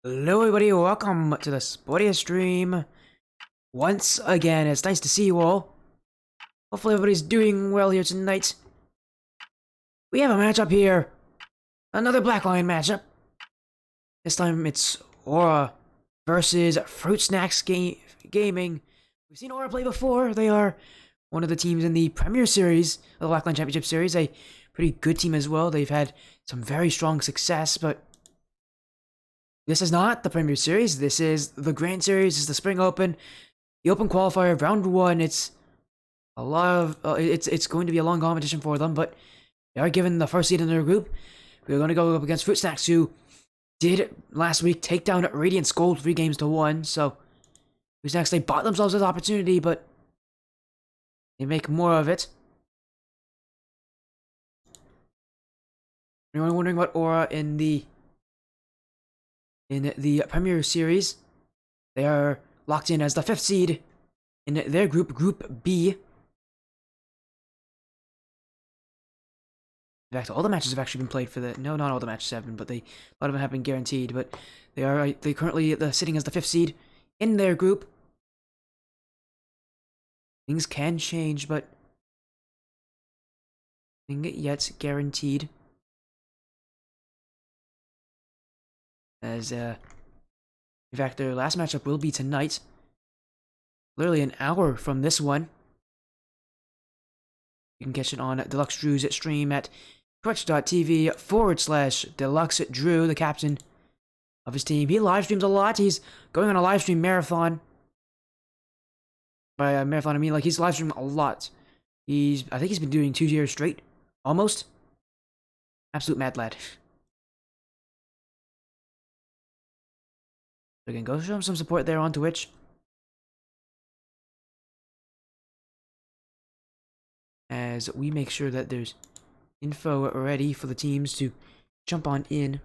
Hello everybody, welcome to the Sportiest stream. Once again, it's nice to see you all. Hopefully everybody's doing well here tonight. We have a matchup here. Another Black Lion matchup. This time it's Aura versus Fruit Snacks Gaming. We've seen Aura play before. They are one of the teams in the Premier Series, the Black Lion Championship Series. A pretty good team as well. They've had some very strong success, but this is not the Premier Series. This is the Grand Series. This is the Spring Open, the Open Qualifier, Round 1. It's a lot of it's going to be a long competition for them, but they are given the first seed in their group. We're going to go up against Fruit Snacks, who did last week take down Radiant Gold 3-1. So Fruit Snacks, they bought themselves this opportunity, but they make more of it. Anyone wondering what Aura in the Premier Series? They are locked in as the 5th seed in their group, Group B. In fact, all the matches have actually been played for the... No, not all the matches have been, but a lot of them have been guaranteed. But they currently sitting as the 5th seed in their group. Things can change, but nothing yet guaranteed. As in fact, their last matchup will be tonight, literally an hour from this one. You can catch it on Deluxe Drew's stream at Twitch.tv/Deluxe Drew, the captain of his team. He live streams a lot. He's going on a live stream marathon. By a marathon, I mean like he's live streaming a lot. I think he's been doing 2 years straight, almost. Absolute mad lad. So again, go show him some support there on Twitch. As we make sure that there's info ready for the teams to jump on in.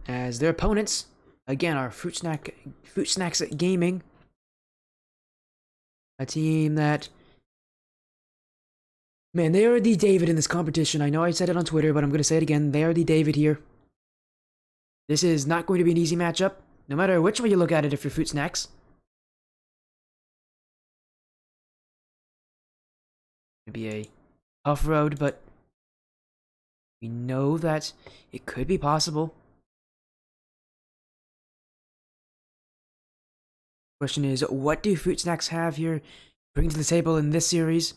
As their opponents, again, are Fruit Snacks Gaming. A team that... Man, they are the David in this competition. I know I said it on Twitter, but I'm going to say it again. They are the David here. This is not going to be an easy matchup, no matter which way you look at it if you're Fruit Snacks. It'll be a tough road, but we know that it could be possible. Question is, what do Fruit Snacks have here bring to the table in this series?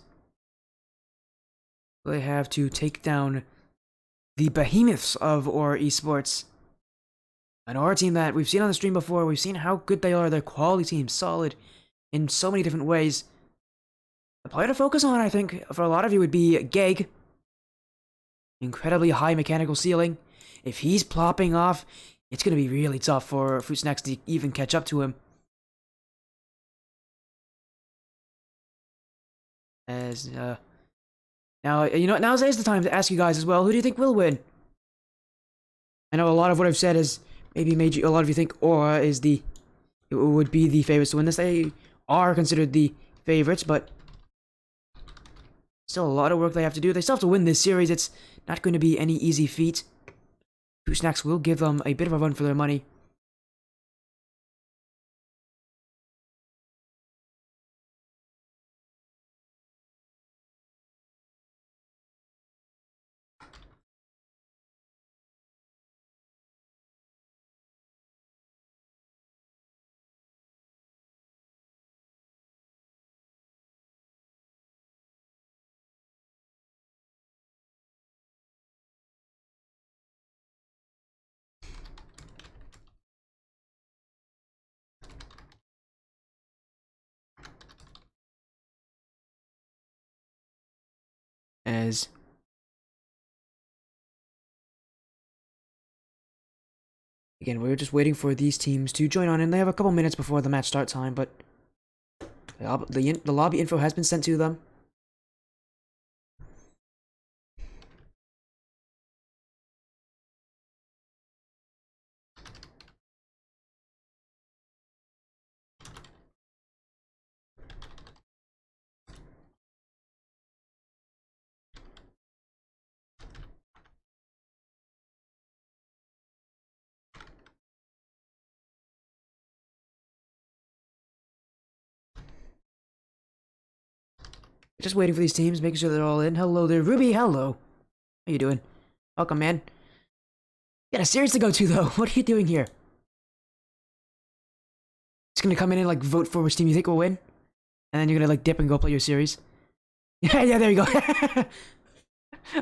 They have to take down the behemoths of Aura Esports. An Aura team that we've seen on the stream before. We've seen how good they are. They're quality team, solid in so many different ways. The player to focus on, I think, for a lot of you would be Geg. Incredibly high mechanical ceiling. If he's plopping off, it's going to be really tough for Fruit Snacks to even catch up to him. As, now, you know, now's the time to ask you guys as well, who do you think will win? I know a lot of what I've said has maybe made you, a lot of you think Aura is would be the favorites to win this. They are considered the favorites, but still a lot of work they have to do. They still have to win this series. It's not going to be any easy feat. Fruit Snacks will give them a bit of a run for their money. As again, we're just waiting for these teams to join on, and they have a couple minutes before the match start time, but the lobby info has been sent to them. Just waiting for these teams, making sure they're all in. Hello there, Ruby. Hello. How you doing? Welcome, man. You got a series to go to, though. What are you doing here? Just gonna come in and, like, vote for which team you think will win? And then you're gonna, like, dip and go play your series? Yeah, there you go.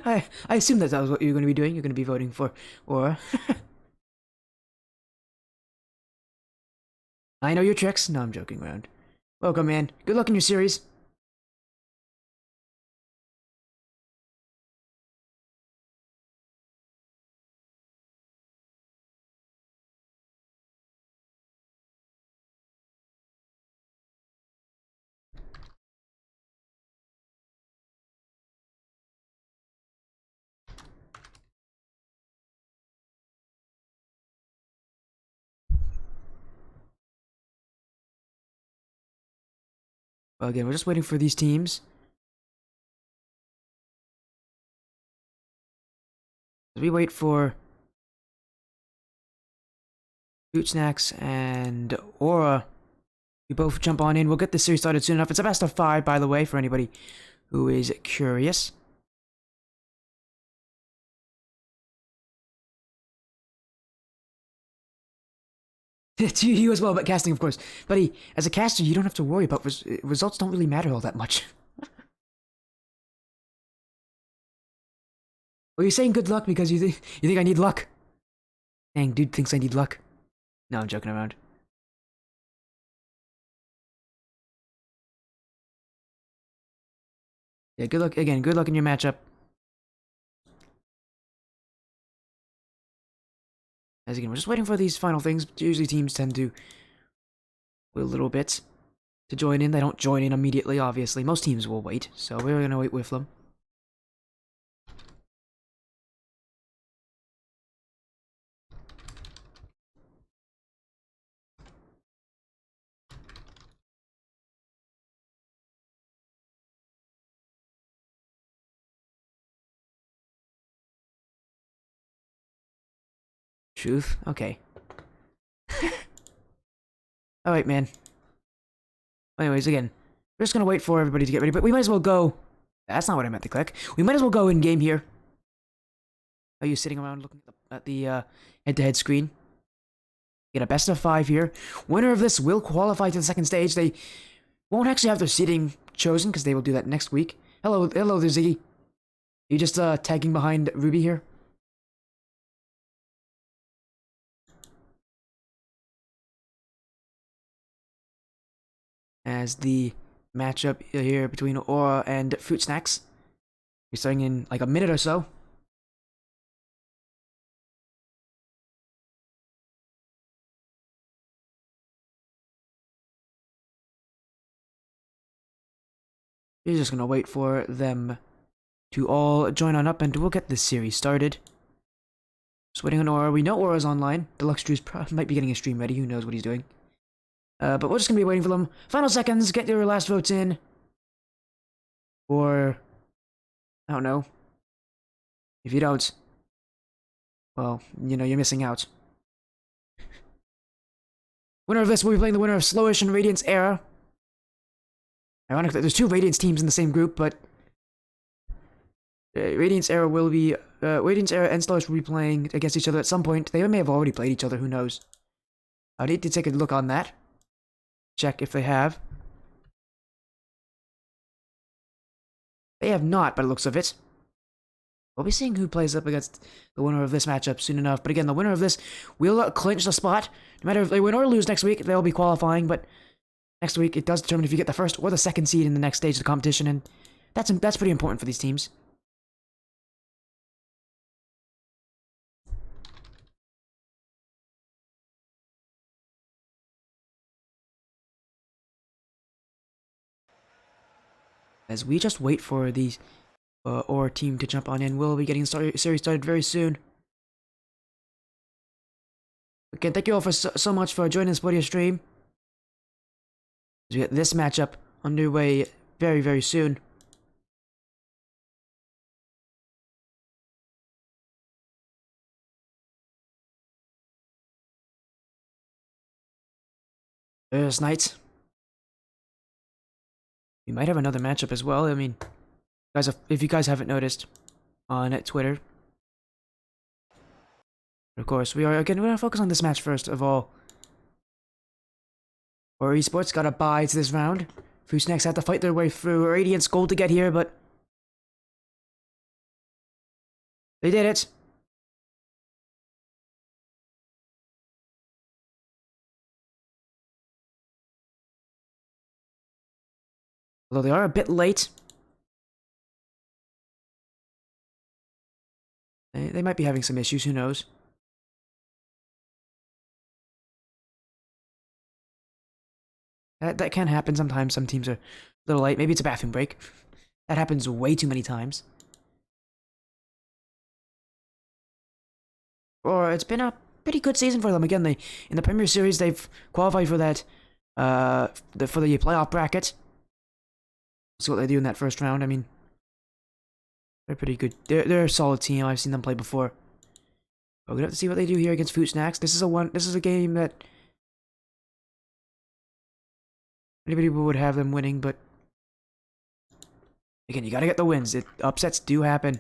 I assumed that was what you're gonna be doing. You're gonna be voting for Aura. I know your tricks. No, I'm joking around. Welcome, man. Good luck in your series. Well, again, we're just waiting for these teams. As we wait for Food Snacks and Aura, we both jump on in. We'll get this series started soon enough. It's a best of 5, by the way, for anybody who is curious. To you as well, but casting, of course. Buddy, as a caster, you don't have to worry about results. Don't really matter all that much. Well, you're saying good luck because you think I need luck. Dang, dude thinks I need luck. No, I'm joking around. Yeah, good luck again. Good luck in your matchup. As again, we're just waiting for these final things. Usually teams tend to wait a little bit to join in. They don't join in immediately, obviously. Most teams will wait, so we're gonna wait with them. Truth? Okay. Alright, man. Anyways, again, we're just gonna wait for everybody to get ready, but we might as well go. That's not what I meant to click. We might as well go in game here. Are you sitting around looking at the head-to-head screen? Get a best of 5 here. Winner of this will qualify to the second stage. They won't actually have their seating chosen because they will do that next week. Hello there, Ziggy. You just tagging behind Ruby here? As the matchup here between Aura and Fruit Snacks. We're starting in like a minute or so. We're just gonna wait for them to all join on up and we'll get this series started. Just waiting on Aura. We know Aura's online. Deluxe Drew's might be getting a stream ready. Who knows what he's doing. But we're just gonna be waiting for them. Final seconds. Get your last votes in. Or I don't know. If you don't, well, you know, you're missing out. Winner of this will be playing the winner of Slowish and Radiance Era. Ironic that there's 2 Radiance teams in the same group, but Radiance Era will be Radiance Era and Slowish will be playing against each other at some point. They may have already played each other. Who knows? I need to take a look on that. Check if they have. They have not, by the looks of it. We'll be seeing who plays up against the winner of this matchup soon enough. But again, the winner of this will clinch the spot. No matter if they win or lose next week, they'll be qualifying. But next week, it does determine if you get the first or the second seed in the next stage of the competition. And that's pretty important for these teams. As we just wait for the Aura team to jump on in, we'll be getting the series started very soon. Again, thank you all for so much for joining the Spodia stream. As we get this matchup underway very, very soon. There's Knight. We might have another matchup as well. I mean, guys, if you guys haven't noticed on Twitter. Of course, we're gonna focus on this match first of all. Or Esports got a bye to this round. Fusnex had to fight their way through Radiant's gold to get here, but they did it. Although they are a bit late. They might be having some issues, who knows. That can happen sometimes. Some teams are a little late. Maybe it's a bathroom break. That happens way too many times. Or it's been a pretty good season for them. Again, in the Premier Series they've qualified for that for the playoff bracket. See what they do in that first round. I mean, they're pretty good. They're a solid team. I've seen them play before. But we're gonna have to see what they do here against Food Snacks. This is a game that many people would have them winning, but again, you gotta get the wins. Upsets do happen.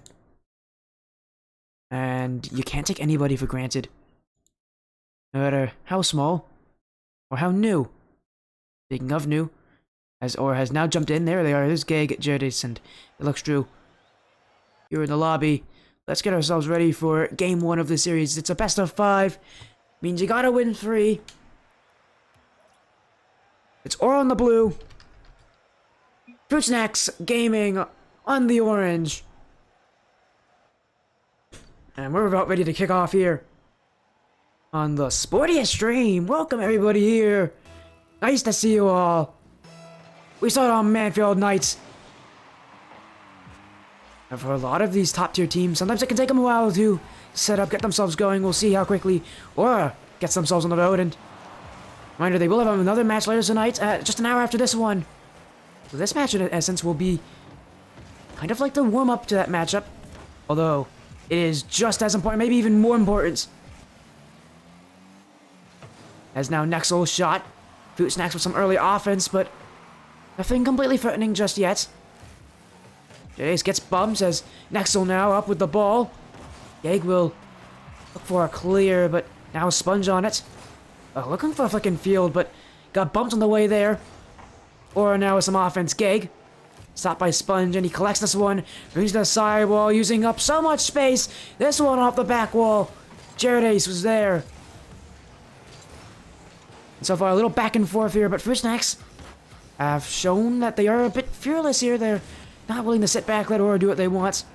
And you can't take anybody for granted. No matter how small or how new. Speaking of new, has now jumped in. There they are. There's Gag, Jerdis, and it looks true. Here in the lobby. Let's get ourselves ready for game 1 of the series. It's a best of 5. Means you gotta win 3. It's Aura on the blue. Fruit Snacks Gaming on the orange. And we're about ready to kick off here on the sportiest stream. Welcome everybody here. Nice to see you all. We saw it on Manfield Nights. And for a lot of these top tier teams, sometimes it can take them a while to set up, get themselves going. We'll see how quickly Aura gets themselves on the road. And reminder, they will have another match later tonight, just an hour after this one. So this match, in essence, will be kind of like the warm-up to that matchup. Although, it is just as important, maybe even more important. As now Nexel shot. Fruit Snacks with some early offense, but nothing completely threatening just yet. Jace gets bumps as Nexel now up with the ball. Gag will look for a clear, but now Sponge on it. Looking for a flicking field, but got bumped on the way there. Or now with some offense. Gag stopped by Sponge, and he collects this one. Brings to the sidewall, using up so much space. This one off the back wall. Jared Ace was there. And so far, a little back and forth here, but Fruit Snacks have shown that they are a bit fearless here. They're not willing to sit back, let Aura do what they want.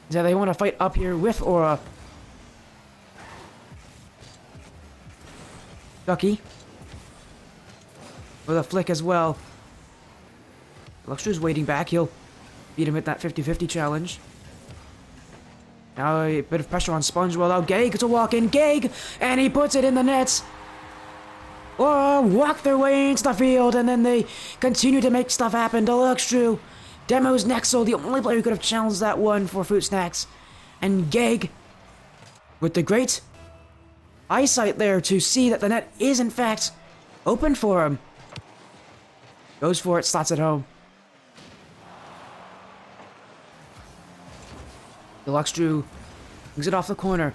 So they want to fight up here with Aura. Ducky with a flick as well. Luxury's waiting back. He'll beat him with that 50-50 challenge. Now a bit of pressure on Sponge. Well, now Gag to walk in. Gag! And he puts it in the nets. Or walk their way into the field, and then they continue to make stuff happen. Deluxe Demo's Nexel, the only player who could have challenged that one for Fruit Snacks. And Gag with the great eyesight there to see that the net is in fact open for him. Goes for it, slots it home. Deluxe brings it off the corner.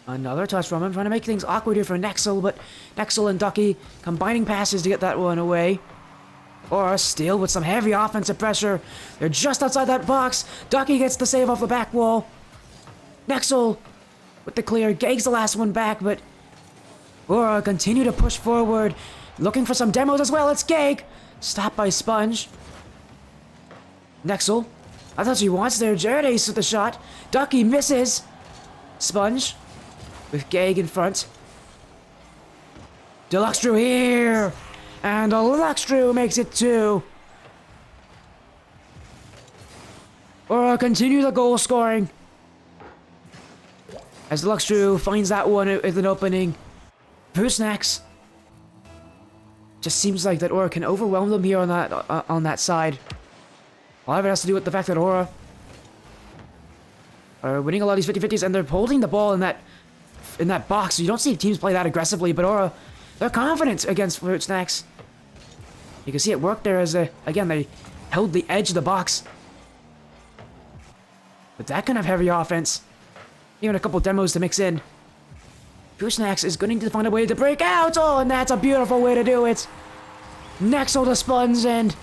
Another touch from him, trying to make things awkward here for Nexel, but Nexel and Ducky combining passes to get that one away. Or Steal with some heavy offensive pressure. They're just outside that box. Ducky gets the save off the back wall. Nexel with the clear. Gag's the last one back, but Aura continue to push forward. Looking for some demos as well. It's Gag. Stopped by Sponge. Nexel. I thought she wants there. Jared Ace with the shot. Ducky misses. Sponge with Gag in front. Deluxe here. And Deluxe makes it 2. Aura continue the goal scoring. As Deluxe finds that one with an opening. Fruit Snacks. Just seems like that Aura can overwhelm them here on that side. A lot of it has to do with the fact that Aura are winning a lot of these 50-50s, and they're holding the ball in that box. So you don't see teams play that aggressively, but Aura, they're confident against Fruit Snacks. You can see it worked there as again, they held the edge of the box. But that kind of heavy offense. Even a couple demos to mix in. Fruit Snacks is going to find a way to break out. Oh, and that's a beautiful way to do it. Nexel to Sponge, and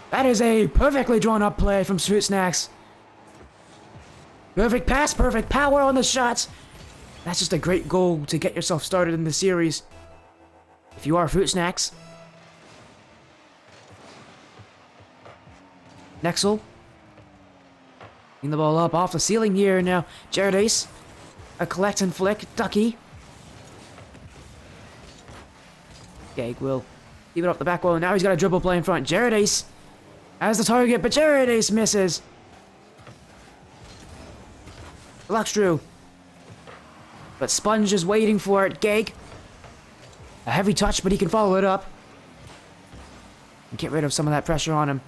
that is a perfectly drawn up play from Fruit Snacks. Perfect pass, perfect power on the shots. That's just a great goal to get yourself started in the series. If you are Fruit Snacks. Nexel. Getting the ball up off the ceiling here now. Jared Ace. A collect and flick. Ducky. Gag will keep it off the back wall. Now he's got a dribble play in front. Jared Ace has the target, but Jared Ace misses. Lux Drew. But Sponge is waiting for it. Gag. A heavy touch, but he can follow it up. And get rid of some of that pressure on him.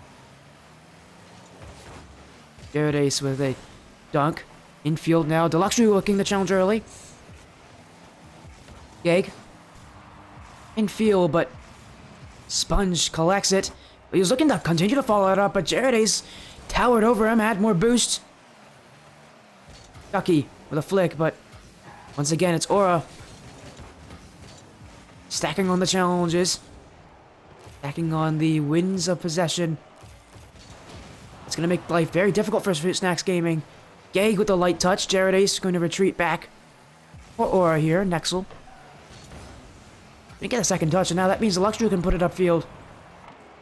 Jared Ace with a dunk. Infield now. Deluxe Drew looking the challenge early. Gag. Infield, but Sponge collects it. He was looking to continue to follow it up, but Jared Ace towered over him, had more boost. Ducky with a flick, but once again, it's Aura. Stacking on the challenges. Stacking on the wins of possession. It's going to make life very difficult for Fruit Snacks Gaming. Gag with the light touch. Jared Ace going to retreat back. For Aura here. Nexel. Didn't get a second touch, and now that means the Lux Drew can put it upfield.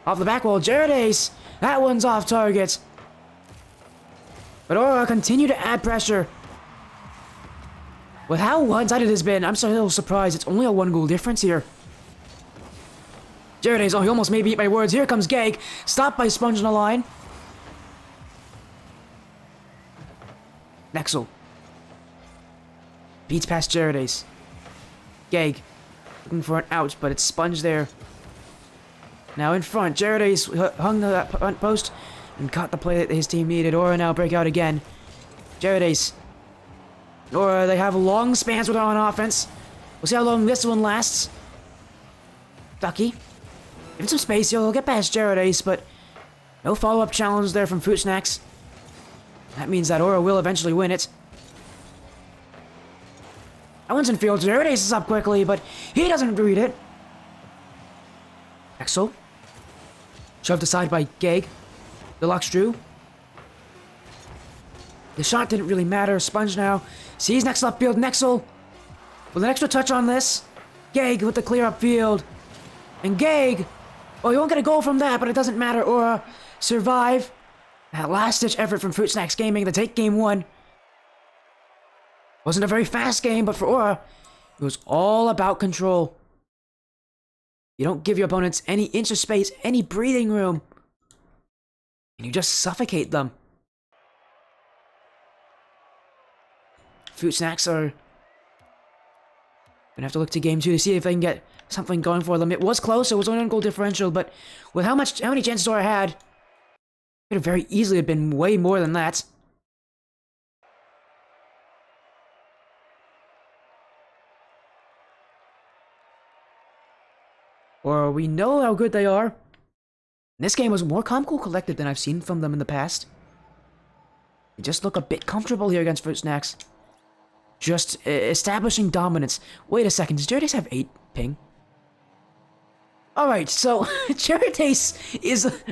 Off the back wall. Jared Ace. That one's off target. But Aura continue to add pressure. With how one-sided it has been, I'm so a little surprised it's only a 1-goal difference here. Jared Ace, oh, he almost made me eat my words. Here comes Gag. Stopped by Sponge on the line. Nexel. Beats past Jared Ace. Gag. Looking for an out, but it's Sponge there. Now in front, Jared Ace hung the front post and caught the play that his team needed. Aura now break out again. Jared Ace. Or they have long spans with her on offense. We'll see how long this one lasts. Ducky. Give him some space. He'll get past Jared Ace, but no follow-up challenge there from Fruit Snacks. That means that Aura will eventually win it. That one's in field. Jared Ace is up quickly, but he doesn't read it. Nexel. Shoved aside by Gag. Deluxe Drew. The shot didn't really matter. Sponge now sees Nexel upfield. Nexel with an extra touch on this. Gag with the clear upfield. And Gag, well, you won't get a goal from that, but it doesn't matter. Aura survive. That last-ditch effort from Fruit Snacks Gaming to take game 1. Wasn't a very fast game, but for Aura, it was all about control. You don't give your opponents any inch of space, any breathing room. And you just suffocate them. Fruit Snacks are gonna have to look to game 2 to see if they can get something going for them. It was close, it was only 1 goal differential, but with how many chances Aura had, it could have very easily have been way more than that. Or we know how good they are. This game was more calm, cool, collected than I've seen from them in the past. They just look a bit comfortable here against Fruit Snacks. Just establishing dominance. Wait a second, does Jared Ace have 8 ping? Alright, so Jared Ace is...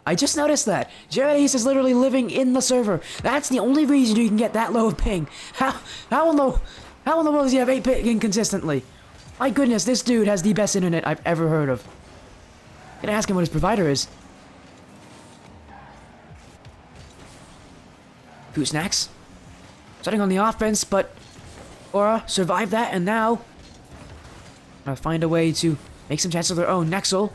I just noticed that. Jared Ace is literally living in the server. That's the only reason you can get that low of ping. How in the world does he have 8 ping consistently? My goodness, this dude has the best internet I've ever heard of. I'm gonna ask him what his provider is. Fruit Snacks. Starting on the offense, but Aura survived that, and now gonna find a way to make some chances of their own. Nexel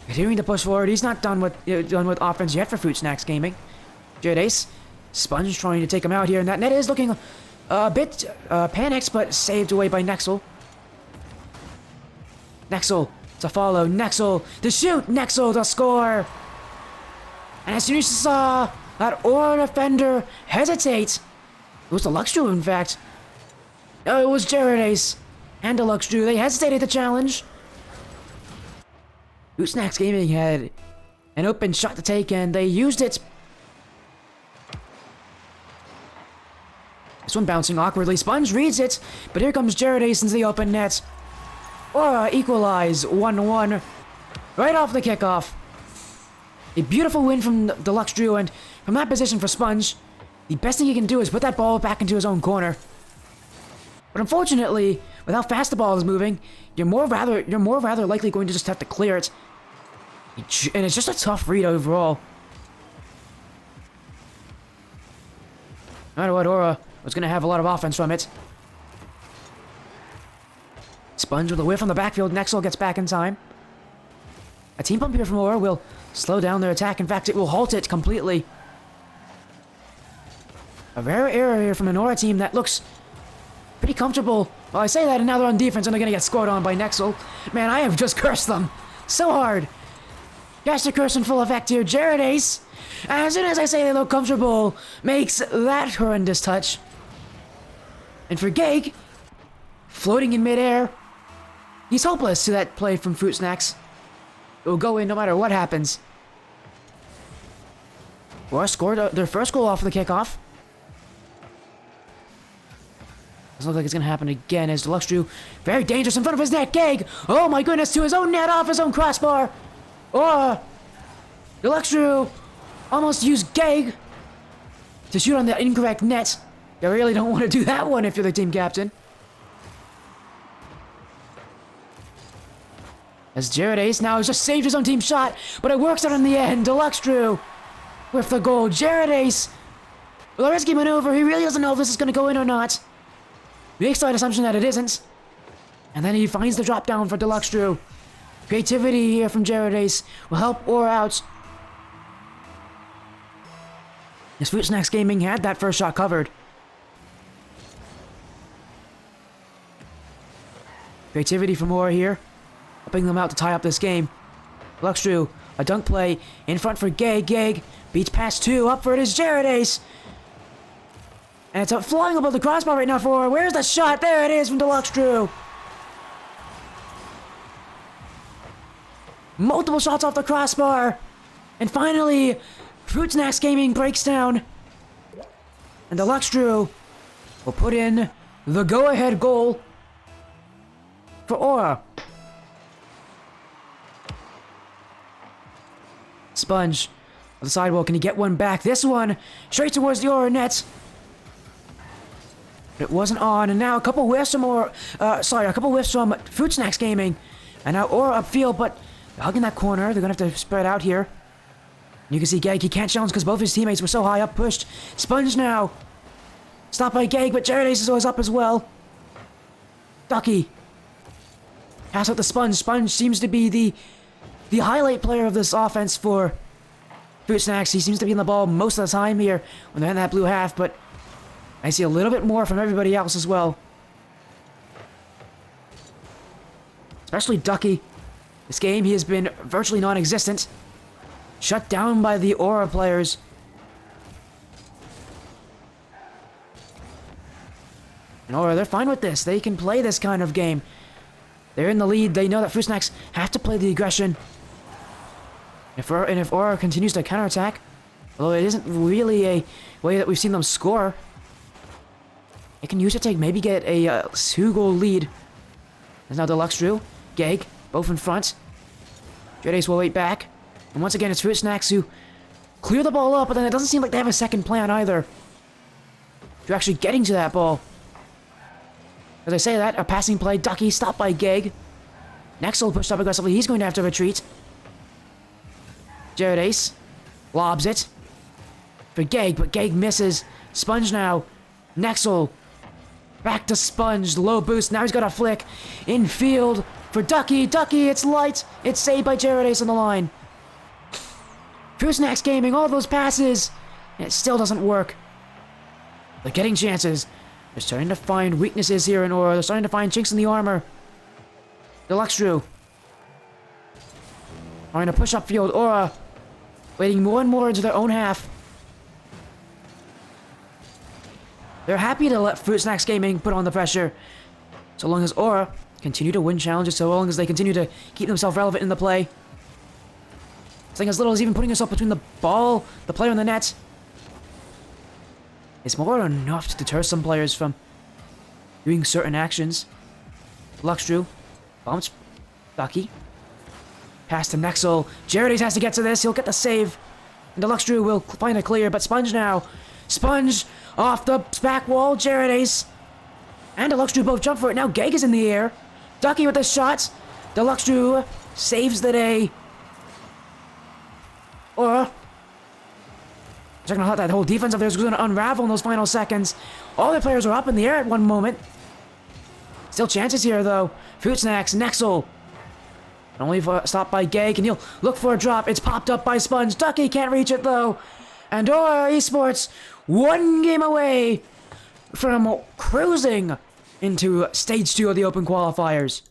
continuing to push forward. He's not done with offense yet for Fruit Snacks Gaming. Jared Ace, Sponge trying to take him out here, and that net is looking a bit panicked, but saved away by Nexel. Nexel to follow. Nexel to shoot. Nexel to score. And as soon as you saw that Aura defender hesitate. It was Deluxe Drew, in fact. No, it was Jared Ace and Deluxe Drew. They hesitated to challenge. Fruit Snacks Gaming had an open shot to take, and they used it. This one bouncing awkwardly. Sponge reads it, but here comes Jared Ace into the open net. Aura equalize 1-1 right off the kickoff. A beautiful win from Deluxe Drew, and from that position for Sponge, the best thing he can do is put that ball back into his own corner. But unfortunately, with how fast the ball is moving, you're more rather likely going to just have to clear it. And it's just a tough read overall. No matter what, Aura was going to have a lot of offense from it. Sponge with a whiff on the backfield. Nexel gets back in time. A team pump here from Aura will slow down their attack. In fact, it will halt it completely. A rare error here from an Aura team that looks pretty comfortable. Well, I say that, and now they're on defense, and they're going to get scored on by Nexel. Man, I have just cursed them so hard. Caster curse in full effect here. Jared Ace, as soon as I say they look comfortable, makes that horrendous touch. And for Gag, floating in midair, he's hopeless to that play from Fruit Snacks. It will go in no matter what happens. Aura scored their first goal off of the kickoff. Doesn't look like it's going to happen again as Deluxe Drew, very dangerous in front of his net. Gag, oh my goodness, to his own net off his own crossbar. Or Deluxe Drew almost used Gag to shoot on the incorrect net. You really don't want to do that one if you're the team captain. As Jared Ace now has just saved his own team shot, but it works out in the end. Deluxe Drew with the goal. Jared Ace with a risky maneuver. He really doesn't know if this is going to go in or not. Makes the assumption that it isn't. And then he finds the drop down for Deluxe Drew. Creativity here from Jared Ace will help Aura out. As Fruit Snacks Gaming had that first shot covered. Creativity from Aura here, helping them out to tie up this game. Deluxe Drew, a dunk play in front for Gag. Gag beats past two. Up for it is Jared Ace. And it's flying above the crossbar right now for Aura. Where's the shot? There it is from Deluxe Drew. Multiple shots off the crossbar. And finally, Fruit Snacks Gaming breaks down. And Deluxe Drew will put in the go-ahead goal for Aura. Sponge on the sidewall. Can he get one back? This one straight towards the Aura net. But it wasn't on. And now a couple whiffs from Aura. A couple whiffs from Fruit Snacks Gaming. And now Aura upfield, but they're hugging that corner. They're going to have to spread out here. You can see Gag, he can't challenge because both his teammates were so high up pushed. Sponge now. Stopped by Gag, but Jared Ace is always up as well. Ducky. Pass out the Sponge. Sponge seems to be the highlight player of this offense for Fruit Snacks. He seems to be in the ball most of the time here when they're in that blue half, but I see a little bit more from everybody else as well. Especially Ducky. This game, he has been virtually non-existent. Shut down by the Aura players. And Aura, they're fine with this. They can play this kind of game. They're in the lead. They know that Fruit Snacks have to play the aggression. If Aura continues to counterattack, although it isn't really a way that we've seen them score, they can use it to maybe get a 2-goal lead. There's now Deluxe Drew, Gag, both in front. Jared Ace will wait back. And once again, it's Fruit Snacks who clear the ball up, but then it doesn't seem like they have a second plan either. You're actually getting to that ball. As I say that, a passing play. Ducky stopped by Gag. Nexel pushed up aggressively. He's going to have to retreat. Jared Ace lobs it for Gag, but Gag misses. Sponge now. Nexel. Back to Sponge. Low boost. Now he's got a flick. Infield for Ducky. Ducky, it's light. It's saved by Jared Ace on the line. Fruit Snacks Gaming, all those passes. And it still doesn't work. They're getting chances. They're starting to find weaknesses here in Aura. They're starting to find chinks in the armor. Deluxe Drew. Trying to push upfield. Aura wading more and more into their own half. They're happy to let Fruit Snacks Gaming put on the pressure. So long as Aura continue to win challenges, so long as they continue to keep themselves relevant in the play. Something as little as even putting yourself between the ball, the player, and the net. It's more than enough to deter some players from doing certain actions. Luxdrew bumps Ducky. Pass to Nexel. ZenZeroTTV has to get to this. He'll get the save. And Luxdrew will find a clear, but Sponge now. Sponge off the back wall. ZenZeroTTV and Luxdrew both jump for it. Now Geg is in the air. Ducky with the shot. Luxdrew saves the day. Or checking out that whole defense of theirs was going to unravel in those final seconds. All their players were up in the air at one moment. Still chances here, though. Fruit Snacks, Nexel. Only stopped by Geg, and he'll look for a drop. It's popped up by Sponge. Ducky can't reach it, though. And Esports, one game away from cruising into Stage 2 of the Open Qualifiers.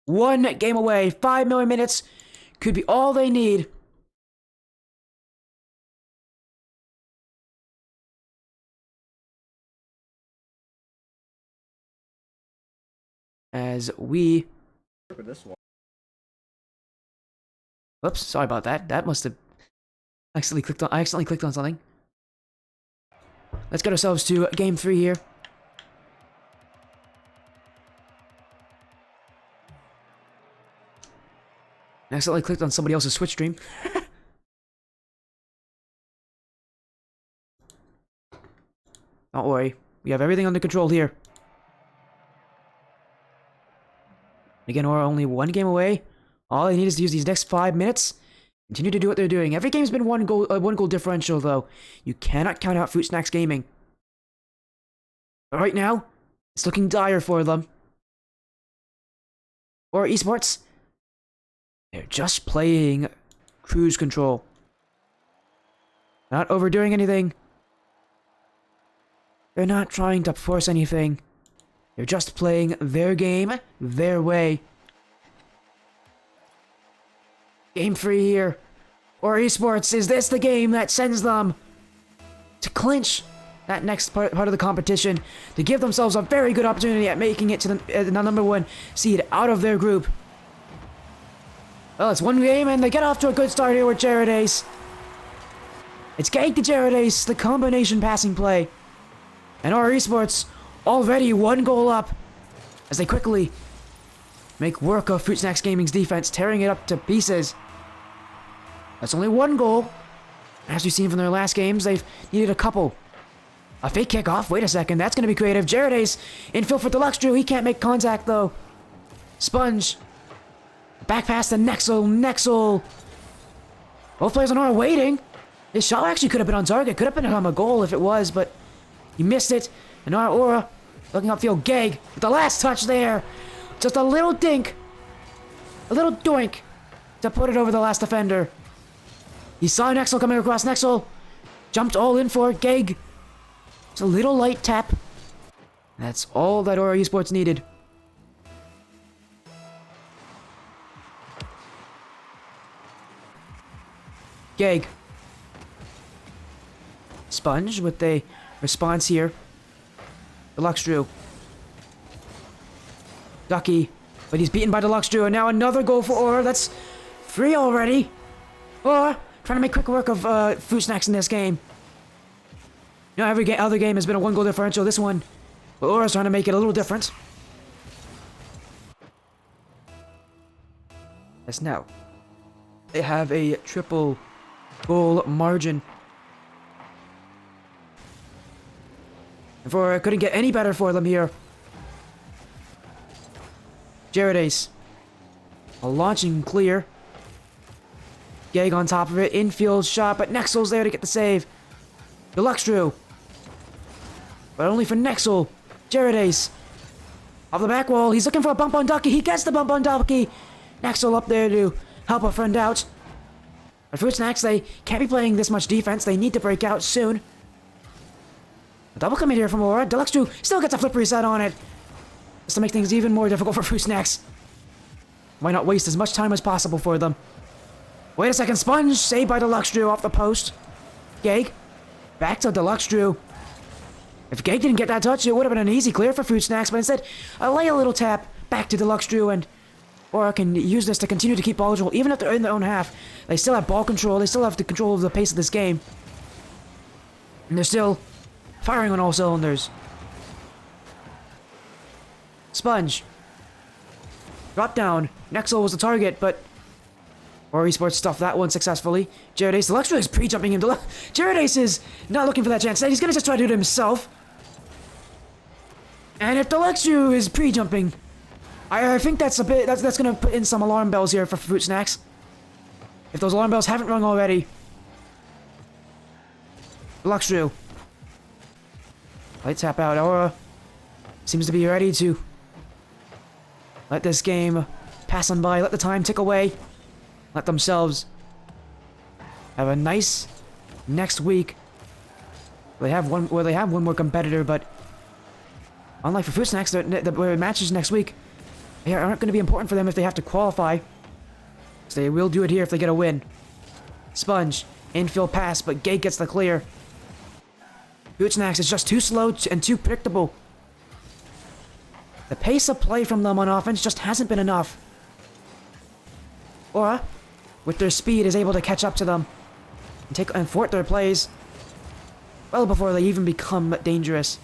One game away. 5 million minutes could be all they need. As we... Whoops, sorry about that. That must have I accidentally clicked on something. Let's get ourselves to game 3 here. I accidentally clicked on somebody else's Switch stream. Don't worry. We have everything under control here. Again, we're only one game away. All they need is to use these next 5 minutes. Continue to do what they're doing. Every game's been one goal differential, though. You cannot count out Fruit Snacks Gaming. But right now, it's looking dire for them. Or Esports. They're just playing cruise control. Not overdoing anything. They're not trying to force anything. They're just playing their game, their way. Game 3 here. Or Esports, is this the game that sends them to clinch that next part of the competition, to give themselves a very good opportunity at making it to the number 1 seed out of their group? Well, it's one game, and they get off to a good start here with ZenZeroTTV. It's Geg to ZenZeroTTV, the combination passing play. And our Esports already 1 goal up as they quickly make work of Fruit Snacks Gaming's defense, tearing it up to pieces. That's only 1 goal. As we've seen from their last games, they've needed a couple. A fake kickoff. Wait a second, that's going to be creative. ZenZeroTTV infield for Luxdrew. He can't make contact, though. Sponge. Back pass to Nexel. Nexel. Both players on Aura waiting. His shot actually could have been on target. Could have been a goal if it was, but he missed it. And our Aura looking upfield. Geg with the last touch there. Just a little dink. A little doink to put it over the last defender. He saw Nexel coming across. Nexel jumped all in for it. Geg. It's a little light tap. That's all that Aura Esports needed. Geg. Sponge with a response here. Luxdrew. Ducky. But he's beaten by Luxdrew, and now another goal for Aura. That's 3 already. Aura trying to make quick work of Fruit Snacks in this game. You know, every other game has been a 1 goal differential. This one, well, Aura's trying to make it a little different. Yes, now they have a triple goal margin. For couldn't get any better for them here. ZenZeroTTV. A launching clear. Geg on top of it. Infield shot, but Nexel's there to get the save. Luxdrew. But only for Nexel. ZenZeroTTV. Off the back wall. He's looking for a bump on Ducky. He gets the bump on Ducky. Nexel up there to help a friend out. But Fruit Snacks, they can't be playing this much defense. They need to break out soon. A double commit here from Aura. Luxdrew still gets a flip reset on it. Just to make things even more difficult for Fruit Snacks. Why not waste as much time as possible for them? Wait a second. Sponge saved by Luxdrew off the post. Geg. Back to Luxdrew. If Geg didn't get that touch, it would have been an easy clear for Fruit Snacks, but instead, lay a little tap back to Luxdrew, and Aura can use this to continue to keep ball control, even if they're in their own half. They still have ball control. They still have the control of the pace of this game. And they're still firing on all cylinders. Sponge. Drop down. Nexel was the target, but... Or Esports stuffed that one successfully. ZenZeroTTV, the Luxury is pre-jumping him. ZenZeroTTV is not looking for that chance. He's gonna just try to do it himself. And if the Luxury is pre-jumping, I think that's a bit... That's gonna put in some alarm bells here for Fruit Snacks. If those alarm bells haven't rung already. Luxury. Light tap out. Aura seems to be ready to let this game pass on by. Let the time tick away. Let themselves have a nice next week. They have one more competitor, but unlike for Fruit Snacks, the matches next week aren't going to be important for them if they have to qualify. So they will do it here if they get a win. Sponge, infield pass, but Gate gets the clear. Fruit Snacks is just too slow and too predictable. The pace of play from them on offense just hasn't been enough. Aura, with their speed, is able to catch up to them and thwart their plays well before they even become dangerous.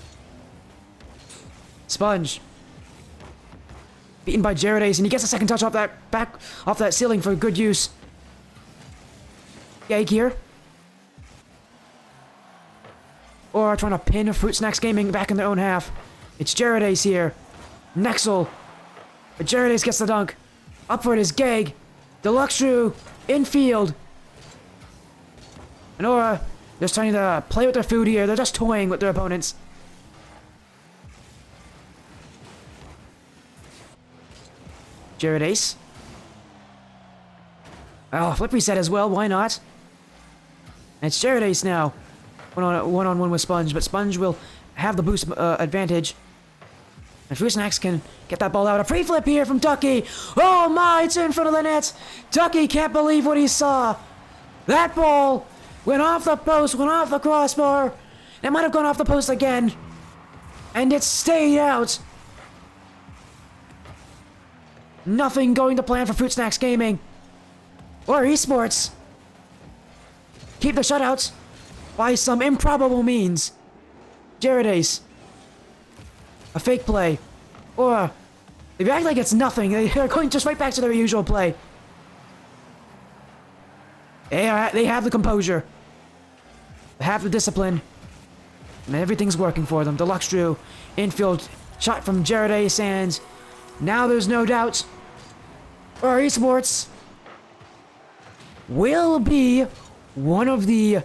Sponge, beaten by ZenZeroTTV, and he gets a second touch off that ceiling for good use. Gag here. Or trying to pin Fruit Snacks Gaming back in their own half. It's ZenZeroTTV here. Nexel. But ZenZeroTTV gets the dunk. Up for it is Gag. Deluxe infield. And Aura just trying to play with their food here. They're just toying with their opponents. ZenZeroTTV. Oh, flip reset as well. Why not? And it's ZenZeroTTV now. One-on-one with Sponge, but Sponge will have the boost advantage. And Fruit Snacks can get that ball out. A free flip here from Ducky. Oh my, it's in front of the net. Ducky can't believe what he saw. That ball went off the post, went off the crossbar. It might have gone off the post again. And it stayed out. Nothing going to plan for Fruit Snacks Gaming. Or Esports. Keep the shutouts by some improbable means. ZenZeroTTV. A fake play. Or they act like it's nothing. They're going just right back to their usual play. They have the composure. They have the discipline. And everything's working for them. Deluxe Drew. Infield shot from ZenZeroTTV and now there's no doubt. Or Esports will be one of the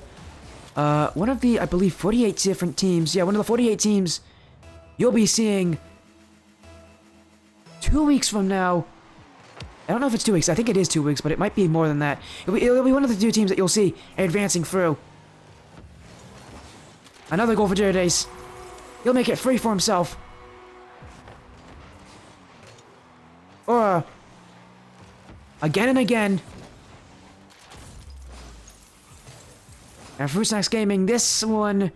I believe 48 different teams. Yeah, one of the 48 teams you'll be seeing 2 weeks from now. I don't know if it's 2 weeks. I think it is 2 weeks, but it might be more than that. It'll be one of the 2 teams that you'll see advancing through. Another goal for ZenZeroTTV. He'll make it free for himself. Or again and again. And Fruit Snacks Gaming, this one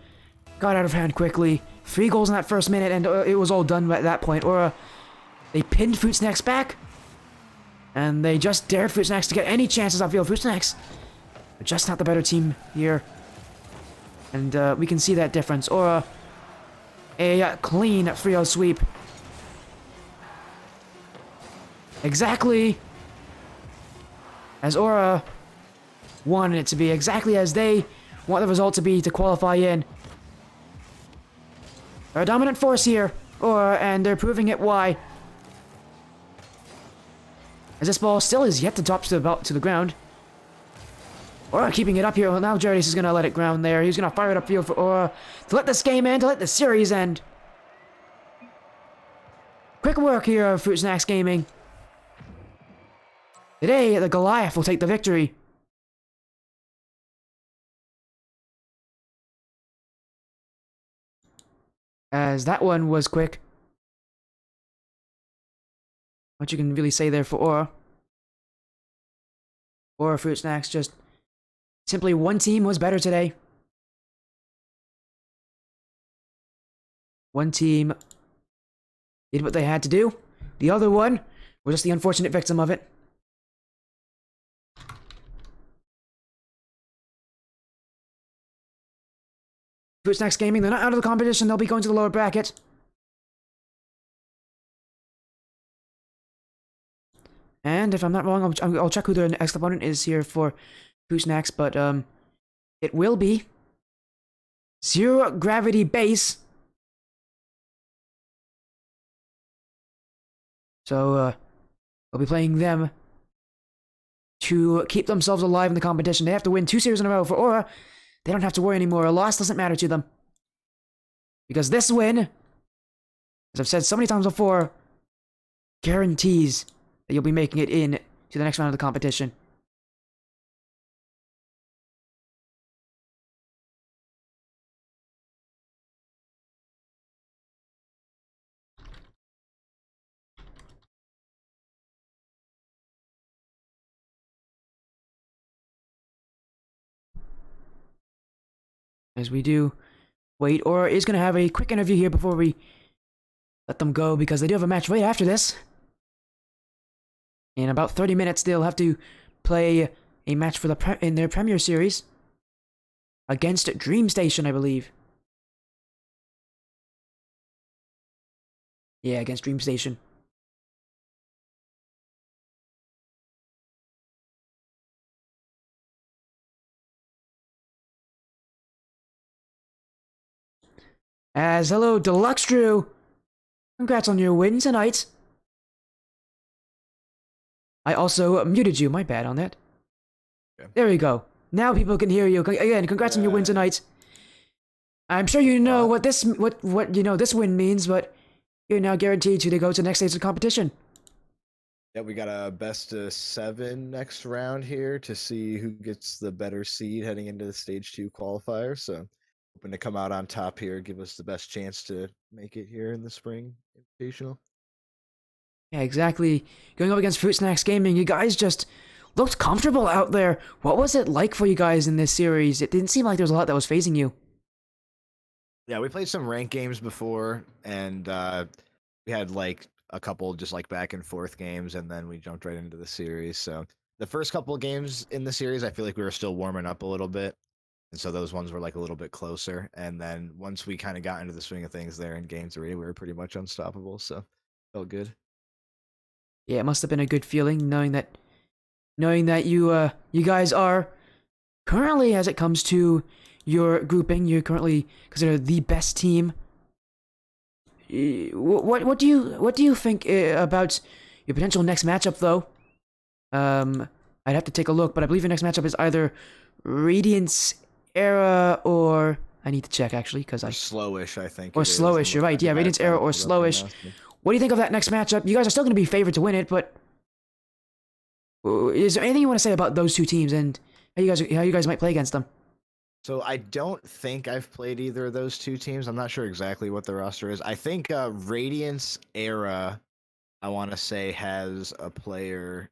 got out of hand quickly. 3 goals in that first minute, and it was all done at that point. Or they pinned Fruit Snacks back, and they just dared Fruit Snacks to get any chances on field. Fruit Snacks are just not the better team here, and we can see that difference. Or a clean 3-0 sweep. Exactly as Aura wanted it to be. Exactly as they want the result to be to qualify in. They're a dominant force here, and they're proving it why. As this ball still is yet to drop to the ground. Aura keeping it up here. Well, now ZenZeroTTV is going to let it ground there. He's going to fire it upfield for Aura to let this game end, to let the series end. Quick work here of Fruit Snacks Gaming. Today, the Goliath will take the victory. As that one was quick. What you can really say there for Aura. Aura Fruit Snacks, just simply one team was better today. One team did what they had to do. The other one was just the unfortunate victim of it. Fruit Snacks Gaming, they're not out of the competition. They'll be going to the lower bracket. And if I'm not wrong, I'll check who their next opponent is here for Fruit Snacks, but it will be Zero Gravity Base. So we'll be playing them to keep themselves alive in the competition. They have to win 2 series in a row. For Aura, they don't have to worry anymore. A loss doesn't matter to them. Because this win, as I've said so many times before, guarantees that you'll be making it in to the next round of the competition. As we do wait, Aura is going to have a quick interview here before we let them go, because they do have a match right after this. In about 30 minutes, they'll have to play a match for in their Premier Series against Dream Station, I believe. Yeah, against Dream Station. As hello, Deluxe Drew. Congrats on your win tonight. I also muted you. My bad on that. Okay. There we go. Now people can hear you. Again, congrats on your win tonight. I'm sure you know what this this win means, but you're now guaranteed to go to the next stage of the competition. Yeah, we got a best of 7 next round here to see who gets the better seed heading into the stage 2 qualifier. So hoping to come out on top here, give us the best chance to make it here in the spring invitational. Yeah, exactly. Going up against Fruit Snacks Gaming, you guys just looked comfortable out there. What was it like for you guys in this series? It didn't seem like there was a lot that was phasing you. Yeah, we played some ranked games before, and we had like a couple just like back and forth games, and then we jumped right into the series. So the first couple of games in the series, I feel like we were still warming up a little bit. And so those ones were like a little bit closer. And then once we kind of got into the swing of things there in game 3, we were pretty much unstoppable. So felt good. Yeah, it must have been a good feeling knowing that you guys are currently, as it comes to your grouping, you're currently considered the best team. What do you think about your potential next matchup though? I'd have to take a look, but I believe your next matchup is either Radiance Era or I need to check actually because Slowish, I think. Or Slowish, you're right. Yeah, Radiance Era or Slowish. What do you think of that next matchup? You guys are still going to be favored to win it, but is there anything you want to say about those two teams and how you guys might play against them? So I don't think I've played either of those two teams. I'm not sure exactly what the roster is. I think Radiance Era, I want to say, has a player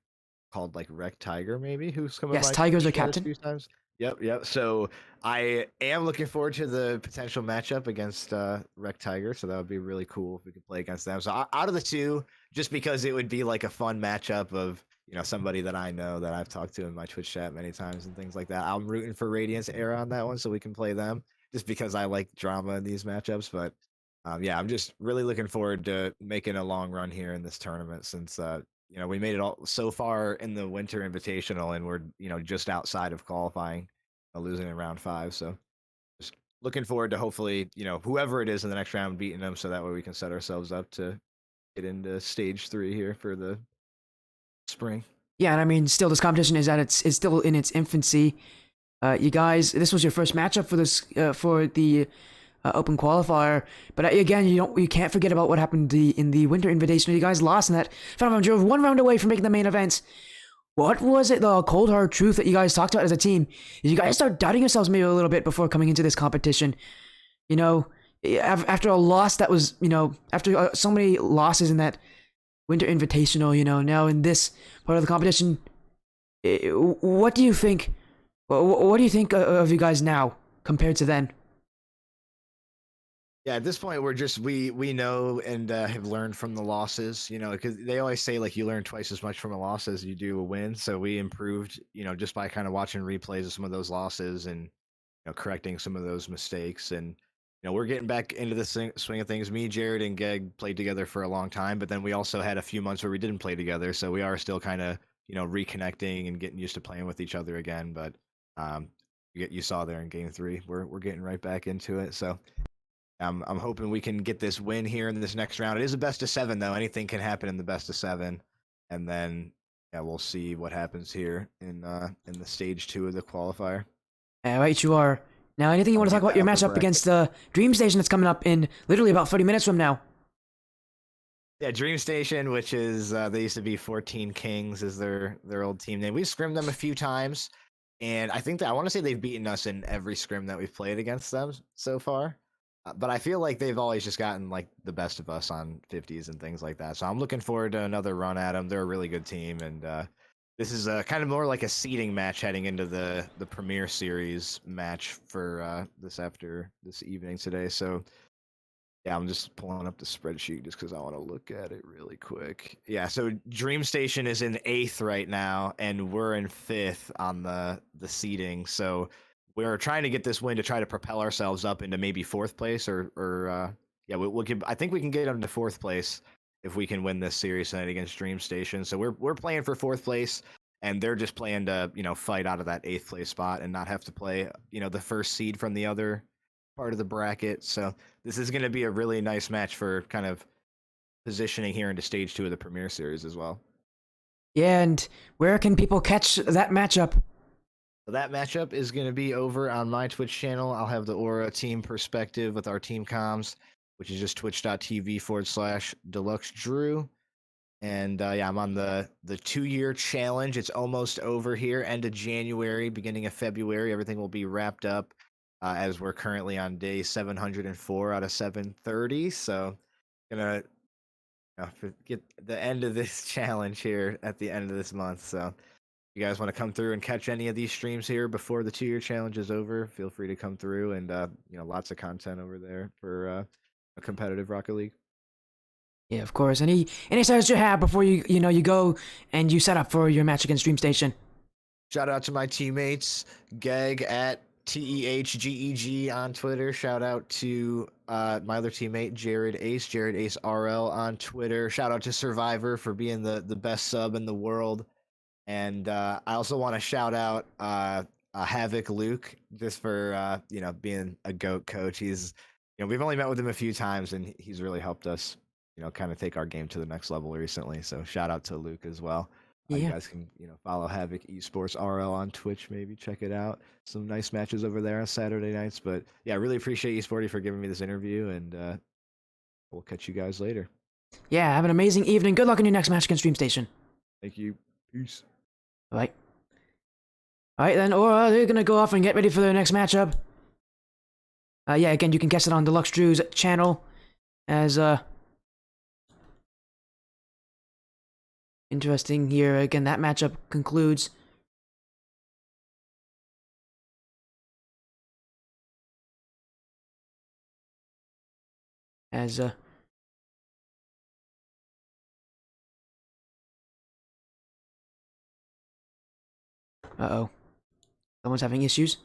called like Wreck Tiger, maybe, who's come. Yes, Tiger's their captain. A few times. Yep. So I am looking forward to the potential matchup against Wreck Tiger. So that would be really cool if we could play against them. So out of the two, just because it would be like a fun matchup of somebody that I know that I've talked to in my Twitch chat many times and things like that. I'm rooting for Radiance Era on that one so we can play them just because I like drama in these matchups. But yeah, I'm just really looking forward to making a long run here in this tournament since we made it all so far in the Winter Invitational, and we're just outside of qualifying, losing in round 5. So just looking forward to hopefully whoever it is in the next round beating them, so that way we can set ourselves up to get into stage 3 here for the spring. Yeah, and I mean, still, this competition is still in its infancy. You guys, this was your first matchup for this for the Open Qualifier, but again, you can't forget about what happened in the Winter Invitational. You guys lost in that final round. Drove 1 round away from making the main event. What was it, the cold hard truth that you guys talked about as a team? Did you guys start doubting yourselves maybe a little bit before coming into this competition? After a loss that was, after so many losses in that Winter Invitational, now in this part of the competition, what do you think? What do you think of you guys now compared to then? Yeah, at this point, we know and have learned from the losses, because they always say like you learn twice as much from a loss as you do a win. So we improved, just by kind of watching replays of some of those losses and correcting some of those mistakes. And we're getting back into the swing of things. Me, Jared, and Geg played together for a long time, but then we also had a few months where we didn't play together, so we are still kind of reconnecting and getting used to playing with each other again. But um, you saw there in Game 3, we're getting right back into it. So I'm hoping we can get this win here in this next round. It is a best of 7 though. Anything can happen in the best of 7, and then yeah, we'll see what happens here in the stage 2 of the qualifier. Right, you are. Now, anything you I'm want to talk getting about the your upper matchup bracket. against Dream Station that's coming up in literally about 30 minutes from now? Yeah, Dream Station, which is they used to be 14 Kings, is their old team name. We've scrimmed them a few times, and I think that I want to say they've beaten us in every scrim that we've played against them so far. But I feel like they've always just gotten like the best of us on 50s and things like that. So I'm looking forward to another run at them. They're a really good team, and this is kind of more like a seeding match heading into the Premier Series match for this evening today. So yeah, I'm just pulling up the spreadsheet just because I want to look at it really quick. Yeah, so Dream Station is in 8th right now, and we're in 5th on the seeding. So we're trying to get this win to try to propel ourselves up into maybe 4th place, or yeah, we'll get. I think we can get them to 4th place if we can win this series tonight against Dream Station. So we're playing for 4th place, and they're just playing to fight out of that 8th place spot and not have to play the first seed from the other part of the bracket. So this is going to be a really nice match for kind of positioning here into stage 2 of the Premier Series as well. Yeah, and where can people catch that matchup? So that matchup is going to be over on my Twitch channel. I'll have the Aura team perspective with our team comms, which is just twitch.tv/Deluxe Drew. And yeah, I'm on the 2-year challenge. It's almost over here, end of January, beginning of February. Everything will be wrapped up as we're currently on day 704 out of 730. So gonna get the end of this challenge here at the end of this month. So if you guys want to come through and catch any of these streams here before the 2-year challenge is over, feel free to come through, and lots of content over there for a competitive Rocket League. Yeah, of course. Any starters you have before you go and you set up for your match against Dream Station? Shout out to my teammates, Geg at TEHGEG on Twitter. Shout out to my other teammate, Jared Ace RL on Twitter. Shout out to Survivor for being the best sub in the world. And I also want to shout out Havoc Luke just for being a goat coach. He's we've only met with him a few times, and he's really helped us kind of take our game to the next level recently. So shout out to Luke as well. You Yeah. guys can follow Havoc Esports RL on Twitch. Maybe check it out. Some nice matches over there on Saturday nights. But yeah, really appreciate Esporty for giving me this interview, and we'll catch you guys later. Yeah, have an amazing evening. Good luck in your next match against Dream Station. Thank you. Peace. Bye. Alright then, or they're gonna go off and get ready for their next matchup. Yeah, again, you can catch it on Deluxe Drew's channel as interesting here. Again, that matchup concludes. As uh-oh. Someone's having issues.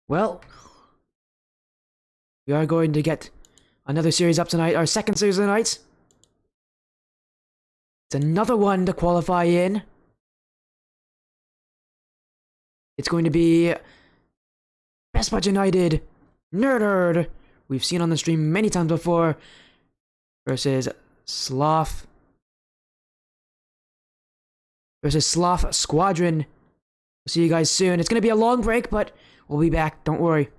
Well, we are going to get another series up tonight, our second series of the night. It's another one to qualify in. It's going to be Best Buds United, Nerd, we've seen on the stream many times before, versus Sloth. Versus Sloth Squadron. We'll see you guys soon. It's going to be a long break, but we'll be back. Don't worry.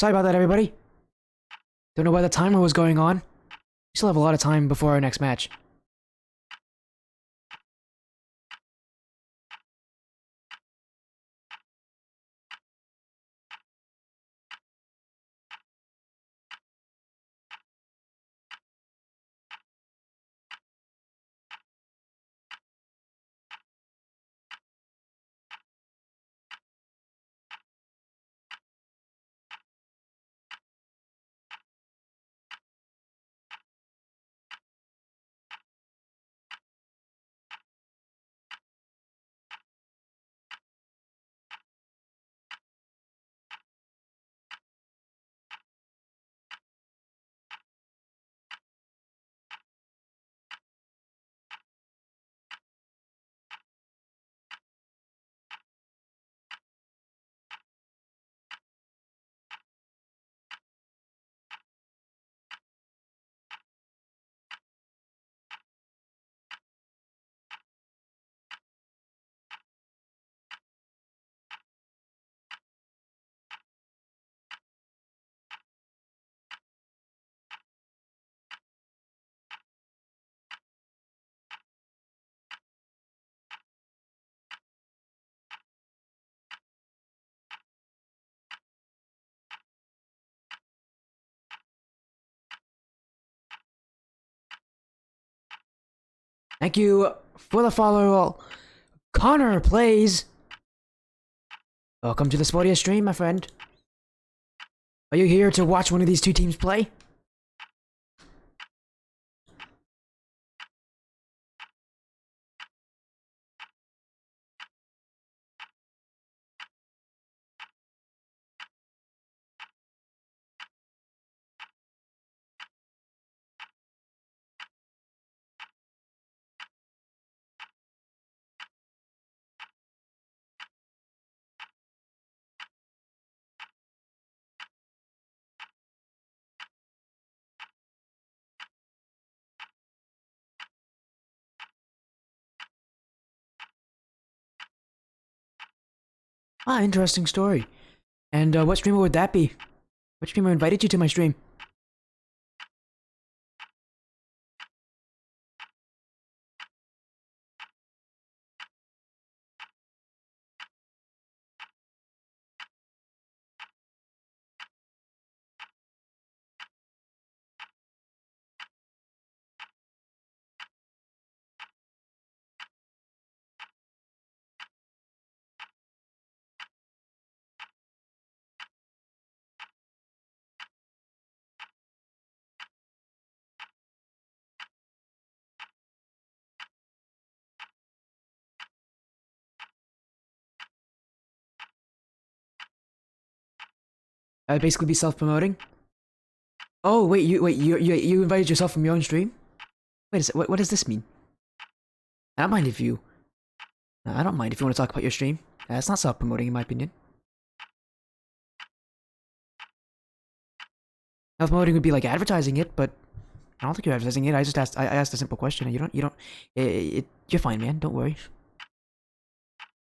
Sorry about that, everybody. Don't know why the timer was going on. We still have a lot of time before our next match. Thank you for the follow. Connor plays. Welcome to the Spodia stream, my friend. Are you here to watch one of these two teams play? Ah, interesting story. And what streamer would that be? Which streamer invited you to my stream? I'd basically be self-promoting. Oh, wait, you invited yourself from your own stream? Wait a sec, what does this mean? I don't mind if you... I don't mind if you want to talk about your stream. It's not self-promoting in my opinion. Self-promoting would be like advertising it, but I don't think you're advertising it. I asked a simple question. You're fine, man. Don't worry.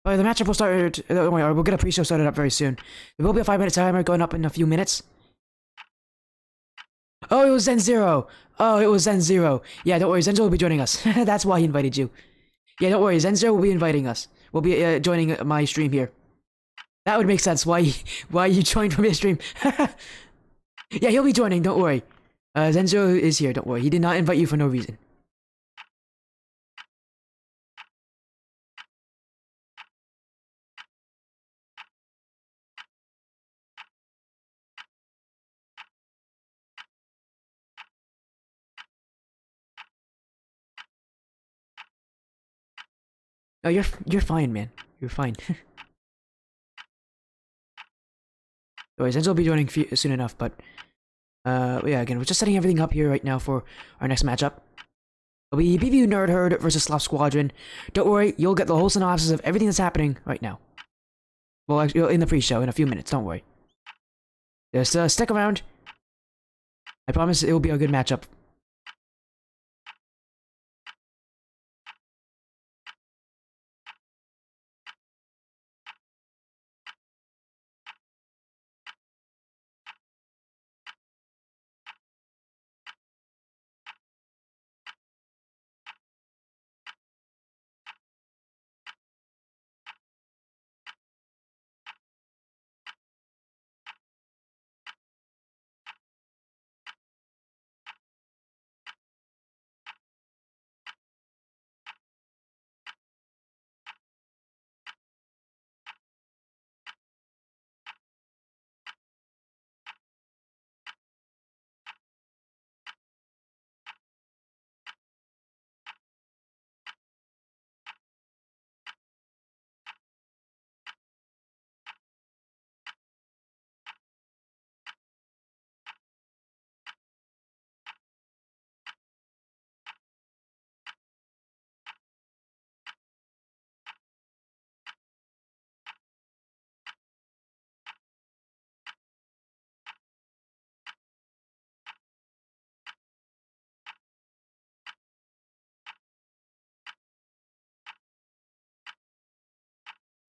Oh, the matchup will start. Don't worry, we'll get a pre-show started up very soon. There will be a 5-minute timer going up in a few minutes. Oh, it was ZenZero. Oh, it was ZenZero. Yeah, don't worry. ZenZero will be joining us. That's why he invited you. Yeah, don't worry. ZenZero will be inviting us. We'll be joining my stream here. That would make sense. Why you joined from his stream? Yeah, he'll be joining. Don't worry. ZenZero is here. Don't worry. He did not invite you for no reason. No, you're fine, man. You're fine. Anyways, Enzo will be joining soon enough, but yeah, again, we're just setting everything up here right now for our next matchup. It'll be BBU Nerd Herd versus Sloth Squadron. Don't worry, you'll get the whole synopsis of everything that's happening right now. Well, actually, in the pre-show, in a few minutes, don't worry. Just stick around. I promise it will be a good matchup.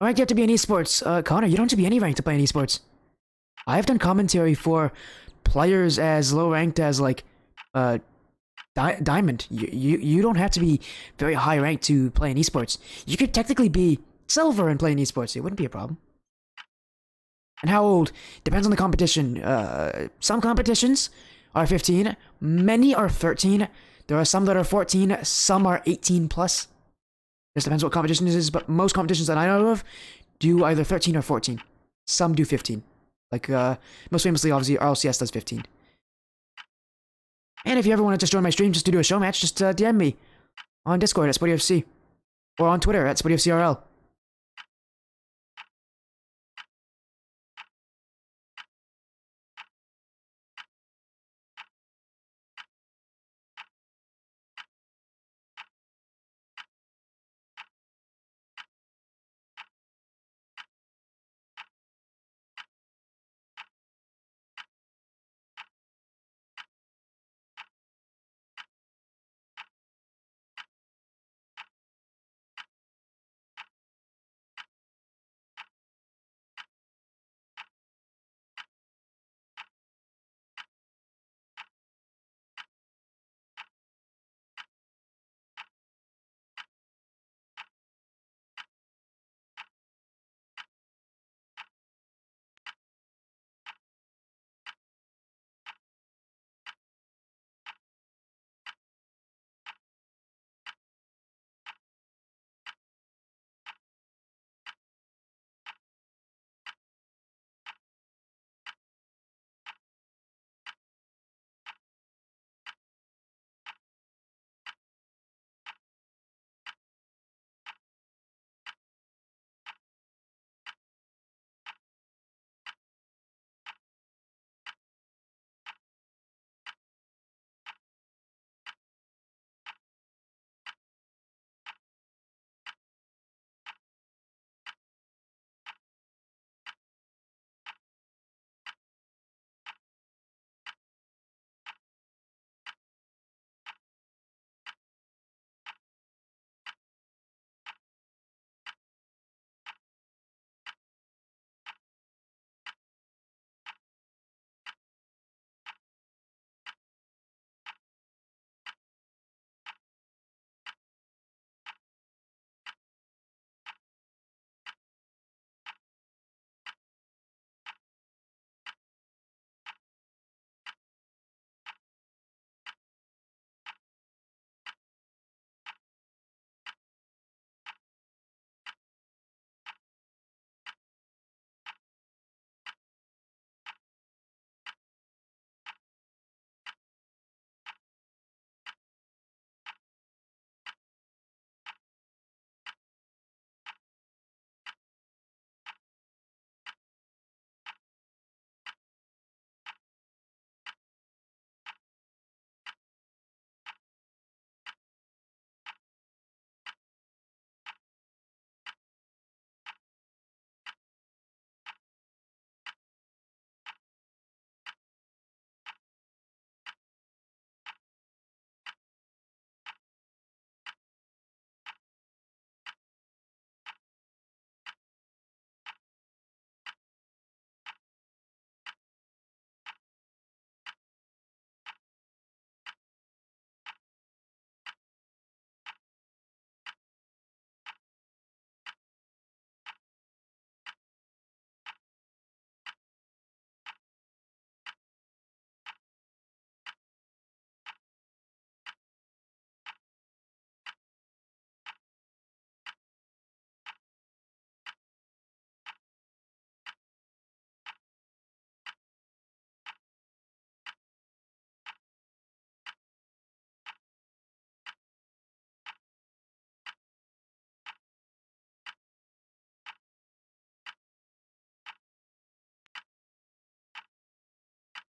Ranked you have to be in esports. Connor, you don't have to be any ranked to play in esports. I've done commentary for players as low ranked as like uh diamond. You don't have to be very high ranked to play in esports. You could technically be silver and play in esports. It wouldn't be a problem. And how old depends on the competition. Some competitions are 15, many are 13. There are some that are 14, some are 18 plus. This depends what competition it is, but most competitions that I know of do either 13 or 14. Some do 15. Like, most famously, obviously, RLCS does 15. And if you ever want to just join my stream just to do a show match, just DM me on Discord at SpottyFC or on Twitter at SpottyFCRL.